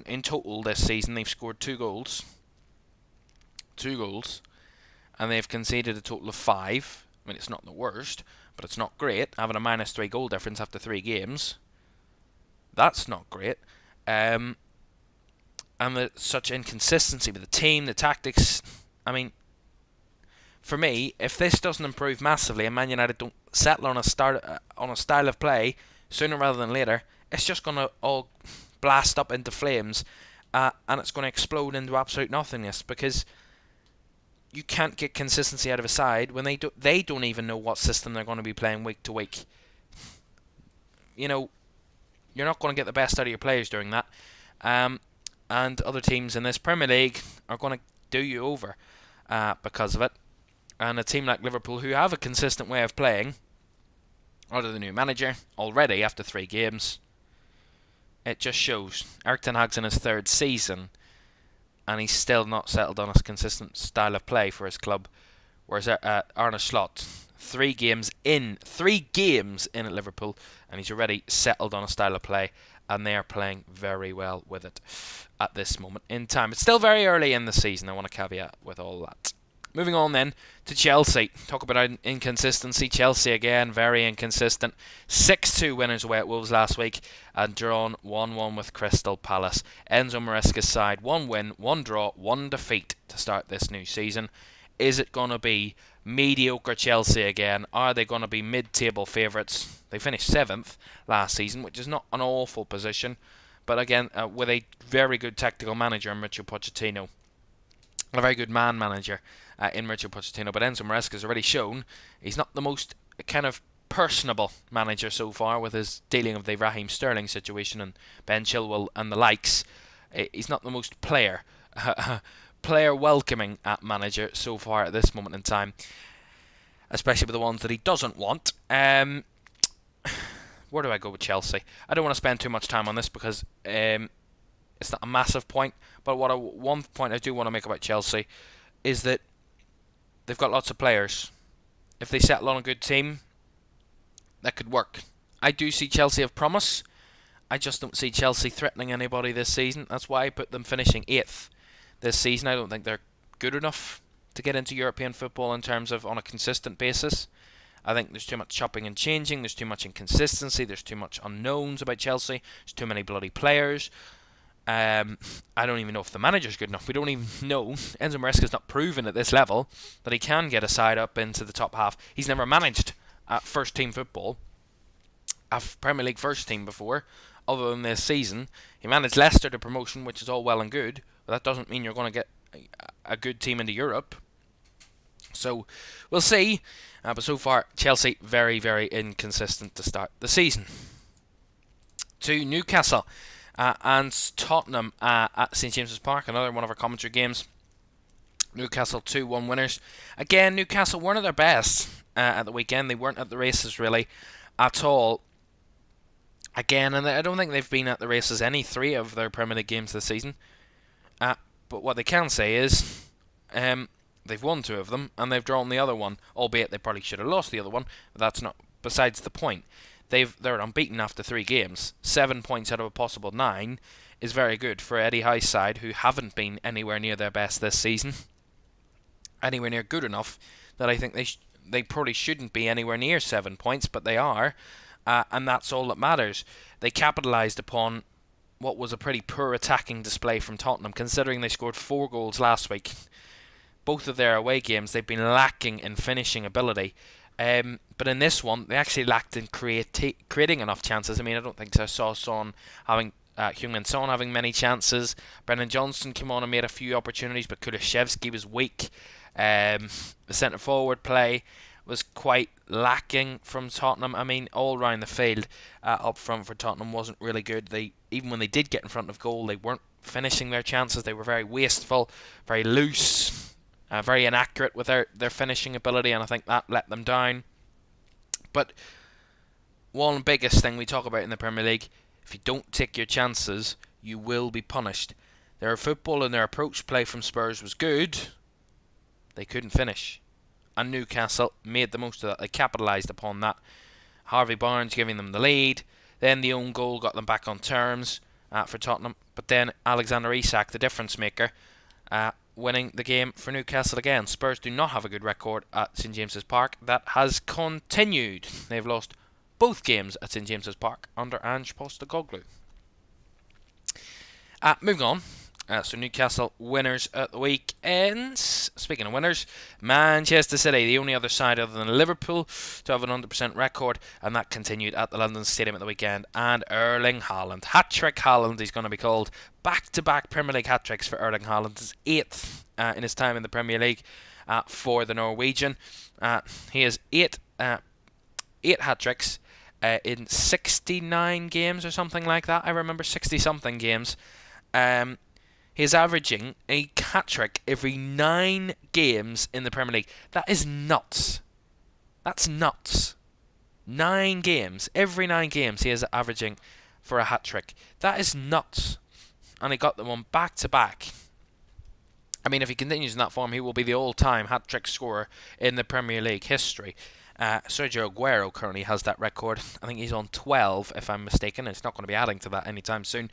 In total this season, they've scored 2 goals. 2 goals. And they've conceded a total of 5. I mean, it's not the worst, but it's not great. Having a -3 goal difference after 3 games. That's not great. And such inconsistency with the team, the tactics. I mean, for me, if this doesn't improve massively and Man United don't settle on a style of play sooner rather than later, it's just going to all blast up into flames, and it's going to explode into absolute nothingness because you can't get consistency out of a side when they don't even know what system they're going to be playing week to week. You know, you're not going to get the best out of your players doing that. And other teams in this Premier League are going to do you over because of it. And a team like Liverpool, who have a consistent way of playing, under the new manager, already after 3 games, it just shows. Erik ten Hag's in his 3rd season, and he's still not settled on a consistent style of play for his club. Whereas Arne Slot, 3 games in at Liverpool, and he's already settled on a style of play, and they are playing very well with it at this moment in time. It's still very early in the season, I want to caveat with all that. Moving on then to Chelsea. Talk about inconsistency. Chelsea again, very inconsistent. 6-2 winners away at Wolves last week and drawn 1-1 with Crystal Palace. Enzo Maresca's side, 1 win, 1 draw, 1 defeat to start this new season. Is it going to be mediocre Chelsea again? Are they going to be mid-table favourites? They finished 7th last season, which is not an awful position. But again, with a very good tactical manager in Mauricio Pochettino. A very good man manager in Mauricio Pochettino. But Enzo Maresca has already shown he's not the most kind of personable manager so far with his dealing of the Raheem Sterling situation and Ben Chilwell and the likes. He's not the most player welcoming manager so far at this moment in time. especially with the ones that he doesn't want. Where do I go with Chelsea? I don't want to spend too much time on this because it's not a massive point. But one point I do want to make about Chelsea is that they've got lots of players. If they settle on a good team, that could work. I do see Chelsea have promise. I just don't see Chelsea threatening anybody this season. That's why I put them finishing 8th this season. I don't think they're good enough to get into European football in terms of on a consistent basis. I think there's too much chopping and changing. There's too much inconsistency. There's too much unknowns about Chelsea. There's too many bloody players. I don't even know if the manager's good enough. We don't even know. Enzo Maresca's not proven at this level that he can get a side up into the top half. He's never managed first team football, a Premier League first team before, other than this season. He managed Leicester to promotion, which is all well and good, but that doesn't mean you're going to get a good team into Europe. So we'll see. But so far, Chelsea very, very inconsistent to start the season. To Newcastle and Tottenham at St James's Park, another one of our commentary games. Newcastle 2-1 winners. Again, Newcastle weren't at their best at the weekend. They weren't at the races really at all. Again, and I don't think they've been at the races any 3 of their Premier League games this season. But what they can say is they've won 2 of them and they've drawn the other one, albeit they probably should have lost the other one, but that's not besides the point. They're unbeaten after 3 games. 7 points out of a possible 9 is very good for Eddie Howe's side, who haven't been anywhere near their best this season. Anywhere near good enough that I think they probably shouldn't be anywhere near 7 points, but they are, and that's all that matters. They capitalised upon what was a pretty poor attacking display from Tottenham, considering they scored 4 goals last week. Both of their away games, they've been lacking in finishing ability. But in this one, they actually lacked in creating enough chances. I mean, I don't think I saw Heung-min Son having many chances. Brennan Johnson came on and made a few opportunities, but Kulusevski was weak. The centre forward play was quite lacking from Tottenham. I mean, all round the field up front for Tottenham wasn't really good. Even when they did get in front of goal, they weren't finishing their chances. They were very wasteful, very loose, very inaccurate with their finishing ability, and I think that let them down. But one biggest thing we talk about in the Premier League, if you don't take your chances, you will be punished. Their football and their approach play from Spurs was good. They couldn't finish. And Newcastle made the most of that. They capitalised upon that. Harvey Barnes giving them the lead. Then the own goal got them back on terms for Tottenham. But then Alexander Isak, the difference maker, winning the game for Newcastle again. Spurs do not have a good record at St James's Park. That has continued. They've lost both games at St James's Park under Ange Postecoglou. Moving on. So Newcastle winners at the weekend. Speaking of winners, Manchester City, the only other side other than Liverpool to have an 100% record, and that continued at the London Stadium at the weekend. And Erling Haaland, hat-trick Haaland, he's going to be called. Back-to-back Premier League hat-tricks for Erling Haaland. His 8th in his time in the Premier League for the Norwegian. He has 8 hat-tricks in 69 games or something like that. I remember 60-something games. He's averaging a hat-trick every 9 games in the Premier League. That is nuts. That's nuts. 9 games. Every 9 games he is averaging for a hat-trick. That is nuts. And he got them on back-to-back. I mean, if he continues in that form, he will be the all-time hat-trick scorer in the Premier League history. Sergio Aguero currently has that record. I think he's on 12, if I'm mistaken. It's not going to be adding to that anytime soon.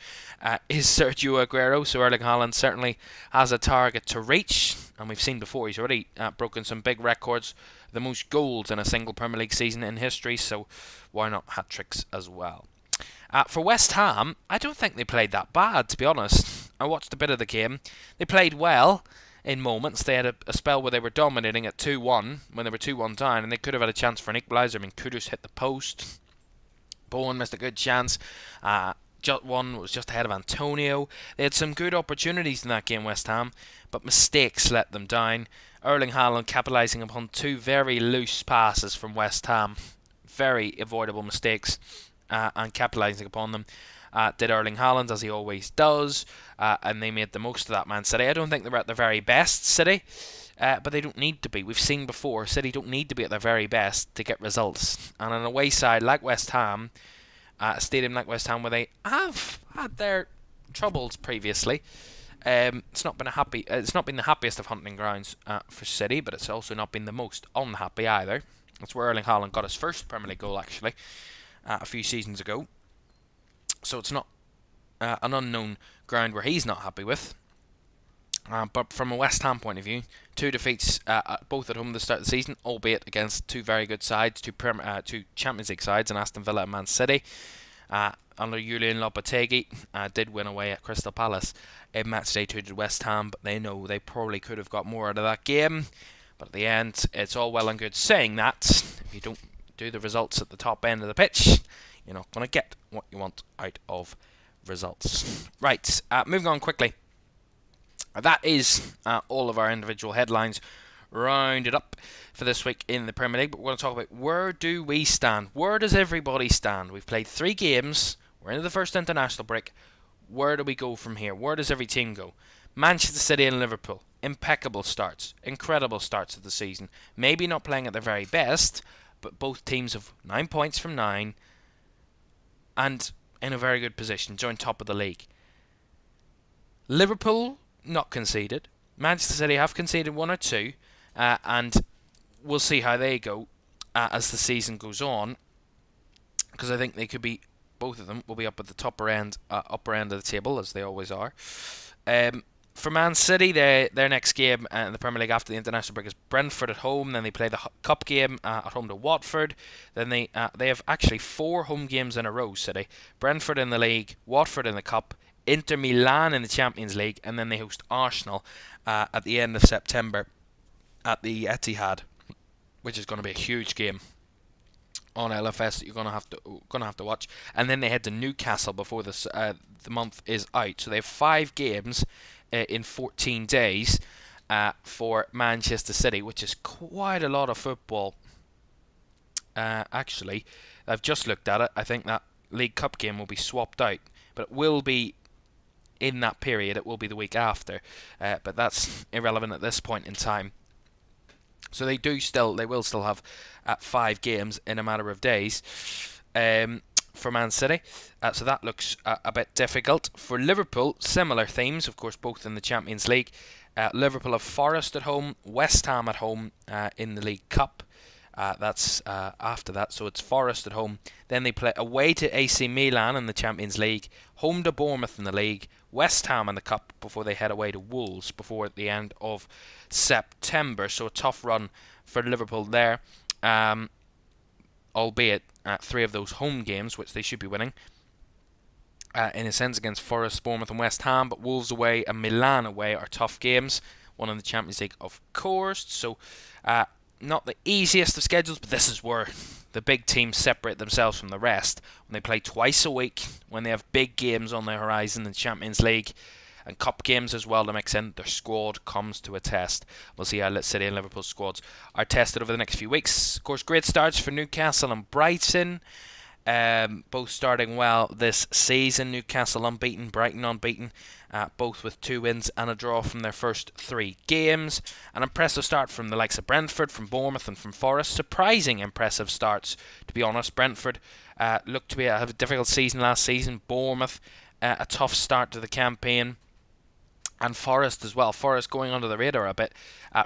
Is Sergio Aguero, so Erling Haaland certainly has a target to reach. And we've seen before, he's already broken some big records. The most goals in a single Premier League season in history, so why not hat-tricks as well? For West Ham, I don't think they played that bad, to be honest. I watched a bit of the game. They played well. In moments, they had a spell where they were dominating at 2-1, when they were 2-1 down, and they could have had a chance for an equaliser. I mean, Kudus hit the post. Bowen missed a good chance. One was just ahead of Antonio. They had some good opportunities in that game, West Ham, but mistakes let them down. Erling Haaland capitalising upon 2 very loose passes from West Ham. Very avoidable mistakes. and capitalising upon them. Did Erling Haaland, as he always does, and they made the most of that, Man City. I don't think they're at their very best, City, but they don't need to be. We've seen before, City don't need to be at their very best to get results. And on an away side like West Ham, a stadium like West Ham, where they have had their troubles previously, it's not been the happiest of hunting grounds for City, but it's also not been the most unhappy either. That's where Erling Haaland got his first Premier League goal, actually, a few seasons ago. So it's not an unknown ground where he's not happy with. But from a West Ham point of view, 2 defeats, both at home to start the season, albeit against 2 very good sides, 2 Champions League sides, in Aston Villa and Man City. Under Julian Lopetegui, did win away at Crystal Palace in matchday 2 to West Ham, but they know they probably could have got more out of that game. But at the end, it's all well and good saying that. If you don't do the results at the top end of the pitch, you're not going to get what you want out of results. Right, moving on quickly. That is all of our individual headlines rounded up for this week in the Premier League. But we're going to talk about, where do we stand? Where does everybody stand? We've played 3 games. We're into the first international break. Where do we go from here? Where does every team go? Manchester City and Liverpool. Impeccable starts. Incredible starts of the season. Maybe not playing at their very best, but both teams have 9 points from 9 and in a very good position, joint top of the league. Liverpool, not conceded. Manchester City have conceded 1 or 2, and we'll see how they go as the season goes on, because I think they could be, both of them will be up at the upper end of the table, as they always are. For Man City, their next game in the Premier League after the international break is Brentford at home. Then they play the cup game at home to Watford. Then they have actually 4 home games in a row, City. Brentford in the league, Watford in the cup, Inter Milan in the Champions League, and then they host Arsenal at the end of September at the Etihad, which is going to be a huge game on LFS that you're going to have to watch. And then they head to Newcastle before the month is out. So they have 5 games in 14 days for Manchester City, which is quite a lot of football. Actually, I've just looked at it. I think that League Cup game will be swapped out, but it will be in that period. It will be the week after, but that's irrelevant at this point in time. So they will still have 5 games in a matter of days for Man City. So that looks a bit difficult. For Liverpool, similar themes, of course, both in the Champions League. Liverpool have Forest at home, West Ham at home in the League Cup. That's after that, so it's Forest at home. Then they play away to AC Milan in the Champions League, home to Bournemouth in the league, West Ham in the Cup before they head away to Wolves before the end of September. So a tough run for Liverpool there, albeit 3 of those home games, which they should be winning, in a sense, against Forest, Bournemouth and West Ham. But Wolves away and Milan away are tough games, one in the Champions League of course. So not the easiest of schedules, but this is where the big teams separate themselves from the rest. When they play twice a week, when they have big games on the horizon in the Champions League and cup games as well to mix in, their squad comes to a test. We'll see how City and Liverpool's squads are tested over the next few weeks. Of course, great starts for Newcastle and Brighton. Both starting well this season. Newcastle unbeaten, Brighton unbeaten, both with 2 wins and a draw from their first 3 games. An impressive start from the likes of Brentford, from Bournemouth and from Forest. Surprising impressive starts, to be honest. Brentford looked to have a difficult season last season. Bournemouth, a tough start to the campaign. And Forest as well. Forest going under the radar a bit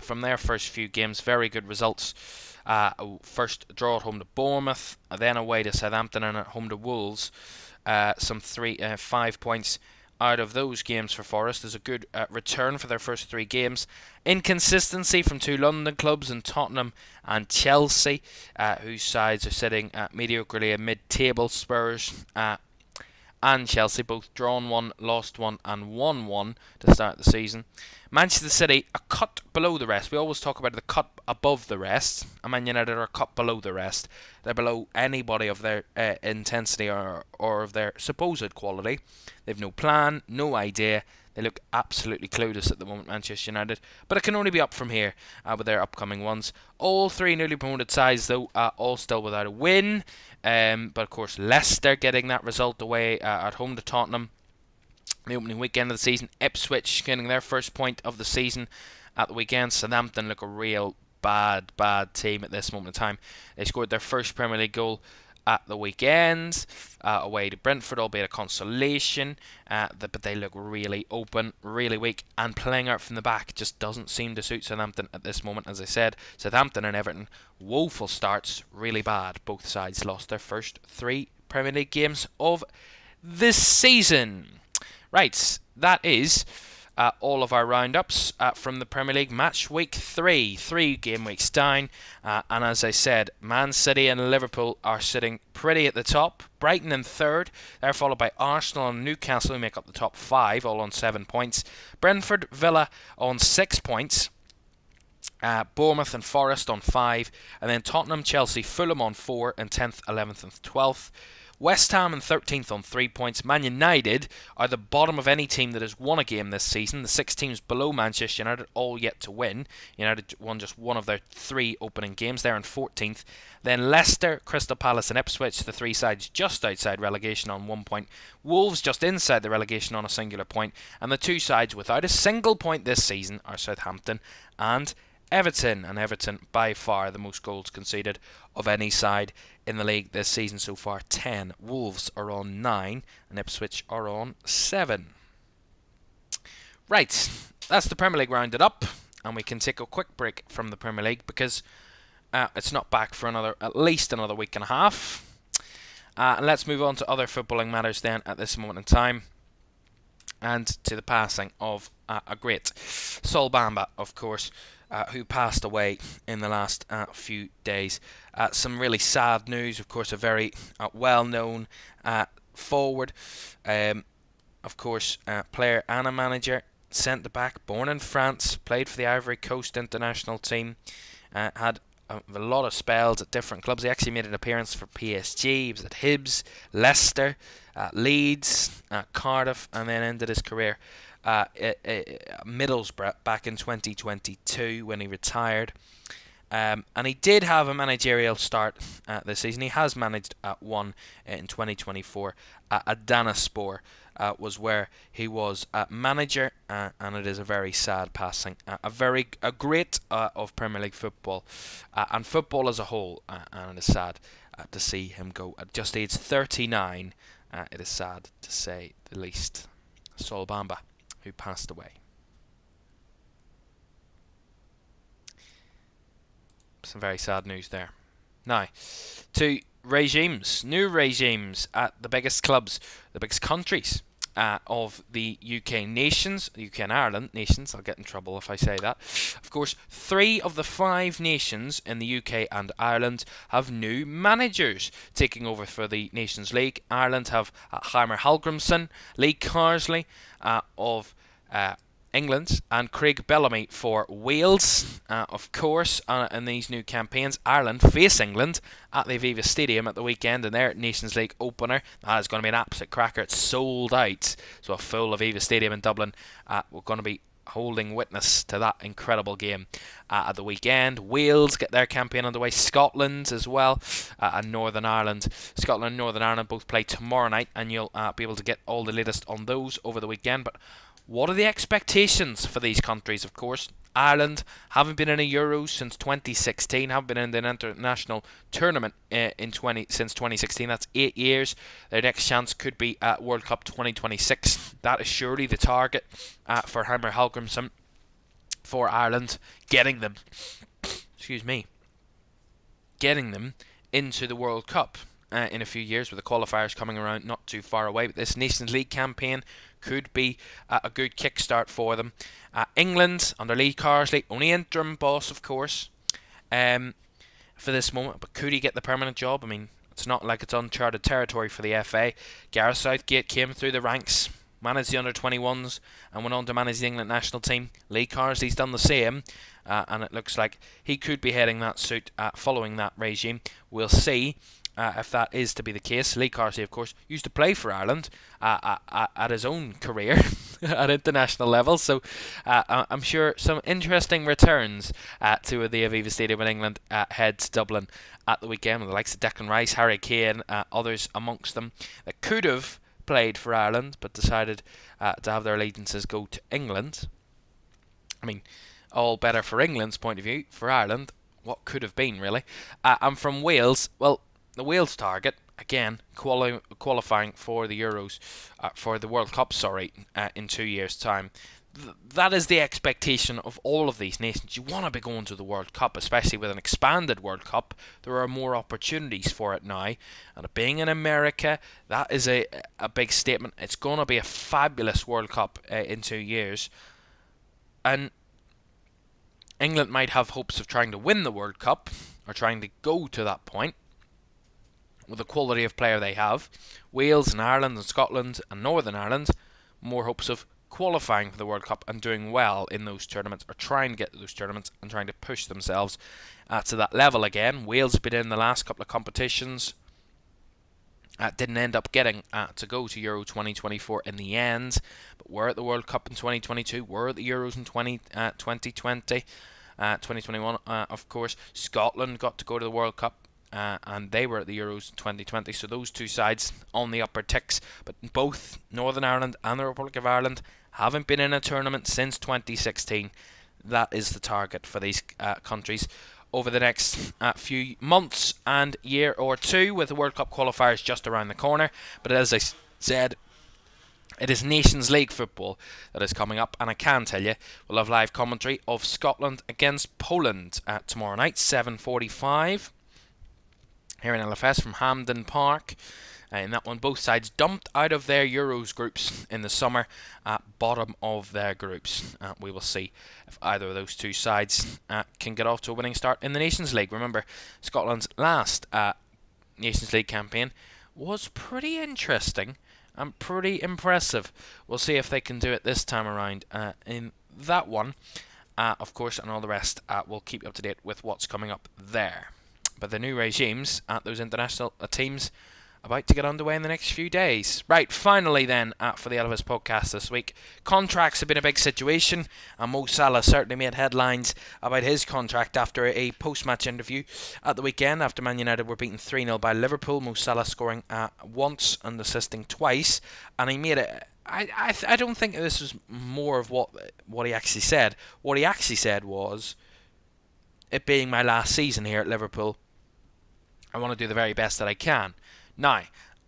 from their first few games. Very good results. First draw at home to Bournemouth, then away to Southampton and at home to Wolves. Some 5 points out of those games for Forest is a good return for their first 3 games. Inconsistency from 2 London clubs in Tottenham and Chelsea, whose sides are sitting mediocrely in mid-table. Spurs and Chelsea both drawn 1, lost 1 and won 1 to start the season. Manchester City a cut below the rest. We always talk about the cut above the rest, and Man United are a cut below the rest. They're below anybody of their intensity or of their supposed quality. They've no plan, no idea. They look absolutely clueless at the moment, Manchester United. But it can only be up from here with their upcoming ones. All three newly promoted sides, though, all still without a win. But of course, Leicester getting that result away at home to Tottenham. The opening weekend of the season, Ipswich getting their first point of the season at the weekend. Southampton look a real bad team at this moment in time. They scored their first Premier League goal at the weekend away to Brentford, albeit a consolation, but they look really open, really weak, and playing out from the back just doesn't seem to suit Southampton at this moment. As I said, Southampton and Everton, woeful starts, really bad. Both sides lost their first 3 Premier League games of this season. Right, that is all of our roundups from the Premier League match week 3 game weeks down, and as I said, Man City and Liverpool are sitting pretty at the top. Brighton in third, they're followed by Arsenal and Newcastle, who make up the top 5, all on 7 points. Brentford, Villa on 6 points. Bournemouth and Forest on 5, and then Tottenham, Chelsea, Fulham on 4, and 10th, 11th and 12th. West Ham in 13th on 3 points. Man United are the bottom of any team that has won a game this season. The 6 teams below Manchester United all yet to win. United won just one of their 3 opening games. They're in 14th. Then Leicester, Crystal Palace and Ipswich, the 3 sides just outside relegation on 1 point. Wolves just inside the relegation on a singular point. And the 2 sides without a single point this season are Southampton and Everton, and Everton by far the most goals conceded of any side in the league this season so far, 10. Wolves are on 9 and Ipswich are on 7. Right, that's the Premier League rounded up, and we can take a quick break from the Premier League because it's not back for at least another week and a half. And let's move on to other footballing matters then at this moment in time, and to the passing of a great Sol Bamba, of course, who passed away in the last few days. Some really sad news, of course, a very well-known forward, of course, player and a manager, centre-back, born in France, played for the Ivory Coast international team, had a lot of spells at different clubs. He actually made an appearance for PSG. He was at Hibs, Leicester, Leeds, Cardiff, and then ended his career Middlesbrough back in 2022 when he retired. And he did have a managerial start this season. He has managed one in 2024. Adanaspor was where he was manager, and it is a very sad passing. A great of Premier League football and football as a whole, and it is sad to see him go at just age 39. It is sad to say the least. Sol Bamba, who passed away. Some very sad news there. Now, to regimes, new regimes at the biggest clubs, the biggest countries of the UK nations, UK and Ireland nations. I'll get in trouble if I say that. Of course, 3 of the 5 nations in the UK and Ireland have new managers taking over for the Nations League. Ireland have Heimer Hallgrimsson, Lee Carsley of England, and Craig Bellamy for Wales. Of course, in these new campaigns, Ireland face England at the Aviva Stadium at the weekend in their Nations League opener. That is going to be an absolute cracker. It's sold out, so a full Aviva Stadium in Dublin. We're going to be holding witness to that incredible game at the weekend. Wales get their campaign underway. Scotland as well, and Northern Ireland. Scotland and Northern Ireland both play tomorrow night, and you'll be able to get all the latest on those over the weekend. But what are the expectations for these countries? Of course, Ireland haven't been in a Euro since 2016, haven't been in an international tournament since 2016. That's 8 years. Their next chance could be at World Cup 2026. That is surely the target for Heimer Hallgrimsson for Ireland, getting them into the World Cup in a few years, with the qualifiers coming around not too far away. But this Nations League campaign could be a good kickstart for them. England, under Lee Carsley, only interim boss, of course, for this moment. But could he get the permanent job? I mean, it's not like it's uncharted territory for the FA. Gareth Southgate came through the ranks managed the under-21s and went on to manage the England national team. Lee Carsley's done the same, and it looks like he could be heading that suit following that regime. We'll see if that is to be the case. Lee Carsley, of course, used to play for Ireland at his own career at international level, so I'm sure some interesting returns to the Aviva Stadium in England head to Dublin at the weekend, with the likes of Declan Rice, Harry Kane, others amongst them that could have played for Ireland but decided to have their allegiances go to England. I mean, all better for England's point of view. For Ireland, what could have been, really. And from Wales, well, the Wales target, again, qualifying for the Euros, for the World Cup, in 2 years' time. That is the expectation of all of these nations. You want to be going to the World Cup, especially with an expanded World Cup. There are more opportunities for it now. And being in America, that is a big statement. It's going to be a fabulous World Cup in 2 years. And England might have hopes of trying to win the World Cup, or trying to go to that point, with the quality of player they have. Wales and Ireland and Scotland and Northern Ireland, more hopes of qualifying for the World Cup and doing well in those tournaments, or trying to get to those tournaments and trying to push themselves to that level again. Wales have been in the last couple of competitions, didn't end up getting to go to Euro 2024 in the end, but were at the World Cup in 2022, were at the Euros in 2020, 2021 of course. Scotland got to go to the World Cup, and they were at the Euros 2020, so those two sides on the upper ticks. But both Northern Ireland and the Republic of Ireland haven't been in a tournament since 2016. That is the target for these countries over the next few months and year or two, with the World Cup qualifiers just around the corner. But as I said, it is Nations League football that is coming up, and I can tell you we'll have live commentary of Scotland against Poland tomorrow night, 7:45. Here in LFS from Hampden Park. In that one, both sides dumped out of their Euros groups in the summer, at bottom of their groups. We will see if either of those two sides can get off to a winning start in the Nations League. Remember, Scotland's last Nations League campaign was pretty interesting and pretty impressive. We'll see if they can do it this time around in that one. Of course, and all the rest, we'll keep you up to date with what's coming up there. But the new regimes at those international teams about to get underway in the next few days. Right, finally then, for the Elvis podcast this week, contracts have been a big situation, and Mo Salah certainly made headlines about his contract after a post-match interview at the weekend after Man United were beaten 3-0 by Liverpool. Mo Salah scoring once and assisting twice, and he made it. I don't think this was more of what he actually said. What he actually said was, it being my last season here at Liverpool, I want to do the very best that I can. Now,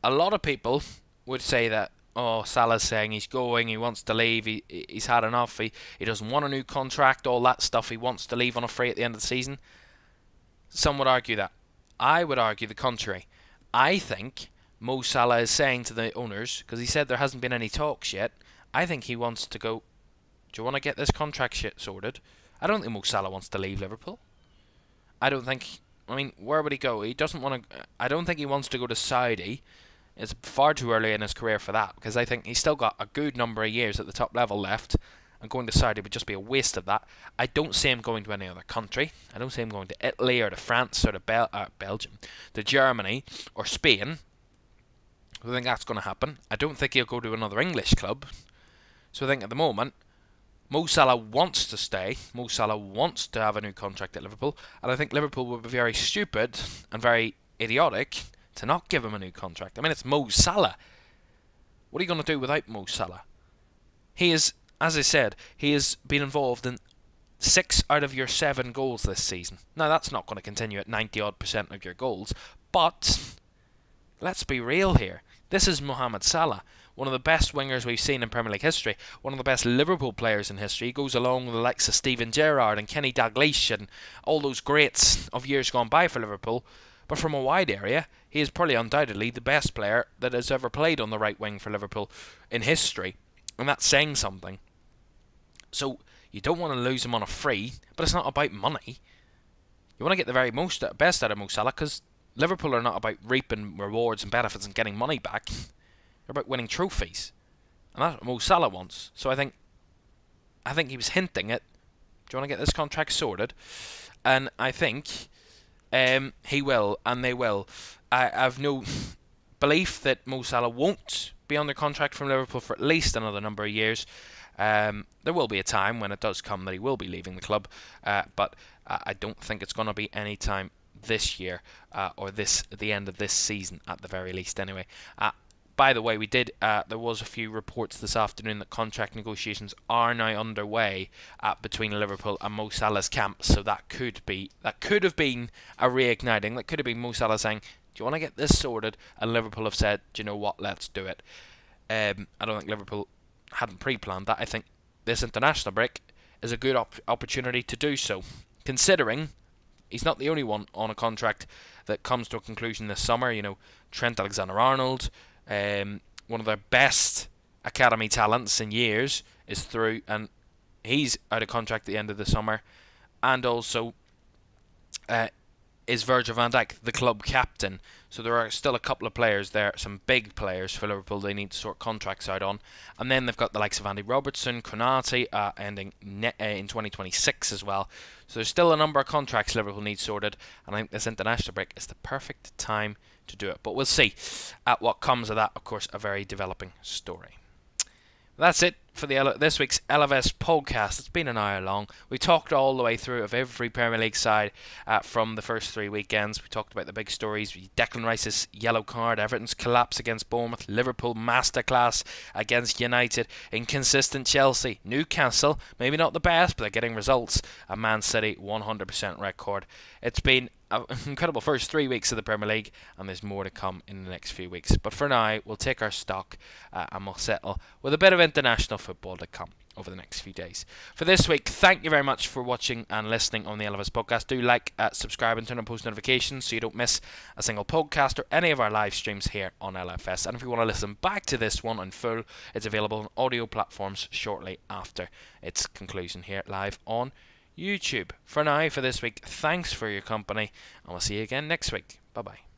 a lot of people would say that, Salah's saying he's going, he wants to leave, he's had enough, he doesn't want a new contract, all that stuff, he wants to leave on a free at the end of the season. Some would argue that. I would argue the contrary. I think Mo Salah is saying to the owners, because he said there hasn't been any talks yet, I think he wants to go, do you want to get this contract shit sorted? I don't think Mo Salah wants to leave Liverpool. I mean, where would he go? He doesn't want to. I don't think he wants to go to Saudi. It's far too early in his career for that, because I think he's still got a good number of years at the top level left, and going to Saudi would just be a waste of that. I don't see him going to any other country. I don't see him going to Italy or to France or to Belgium, to Germany or Spain. I don't think that's going to happen. I don't think he'll go to another English club. So I think at the moment, Mo Salah wants to stay. Mo Salah wants to have a new contract at Liverpool. And I think Liverpool would be very stupid and very idiotic to not give him a new contract. I mean, it's Mo Salah. What are you going to do without Mo Salah? He is, as I said, he has been involved in 6 out of your 7 goals this season. Now, that's not going to continue at 90-odd% of your goals. But let's be real here. This is Mohamed Salah, one of the best wingers we've seen in Premier League history, one of the best Liverpool players in history. He goes along with the likes of Steven Gerrard and Kenny Dalglish and all those greats of years gone by for Liverpool. But from a wide area, he is probably undoubtedly the best player that has ever played on the right wing for Liverpool in history. And that's saying something. So you don't want to lose him on a free, but it's not about money. You want to get the very best out of Mo Salah, because Liverpool are not about reaping rewards and benefits and getting money back. They're about winning trophies. and that's what Mo Salah wants. So I think he was hinting at, do you want to get this contract sorted? And I think he will, and they will. I've no belief that Mo Salah won't be under contract from Liverpool for at least another number of years. There will be a time when it does come that he will be leaving the club, but I don't think it's going to be any time this year or the end of this season at the very least. Anyway, by the way, there was a few reports this afternoon that contract negotiations are now underway between Liverpool and Mo Salah's camp. So that could have been a reigniting. That could have been Mo Salah saying, "Do you want to get this sorted?" And Liverpool have said, "Do you know what? Let's do it." I don't think Liverpool hadn't pre-planned that. I think this international break is a good opportunity to do so, considering he's not the only one on a contract that comes to a conclusion this summer. Trent Alexander-Arnold, one of their best academy talents in years, is through, and he's out of contract at the end of the summer. And also is Virgil van Dijk, the club captain. So there are still a couple of players there, some big players for Liverpool they need to sort contracts out on. And then they've got the likes of Andy Robertson, Konate, ending in 2026 as well. So there's still a number of contracts Liverpool need sorted, and I think this international break is the perfect time to do it. But we'll see what comes of that. Of course, a very developing story. That's it for this week's LFS podcast. It's been an hour long. We talked all the way through of every Premier League side from the first 3 weekends. We talked about the big stories: Declan Rice's yellow card, Everton's collapse against Bournemouth, Liverpool masterclass against United, inconsistent Chelsea, Newcastle, maybe not the best, but they're getting results, and Man City 100% record. It's been an incredible first 3 weeks of the Premier League, and there's more to come in the next few weeks. But for now, we'll take our stock and we'll settle with a bit of international football to come over the next few days. For this week, thank you very much for watching and listening on the LFS podcast. Do like, subscribe, and turn on post notifications so you don't miss a single podcast or any of our live streams here on LFS. And if you want to listen back to this one in full, it's available on audio platforms shortly after its conclusion here live on YouTube. For now, for this week, thanks for your company, and we'll see you again next week. Bye bye.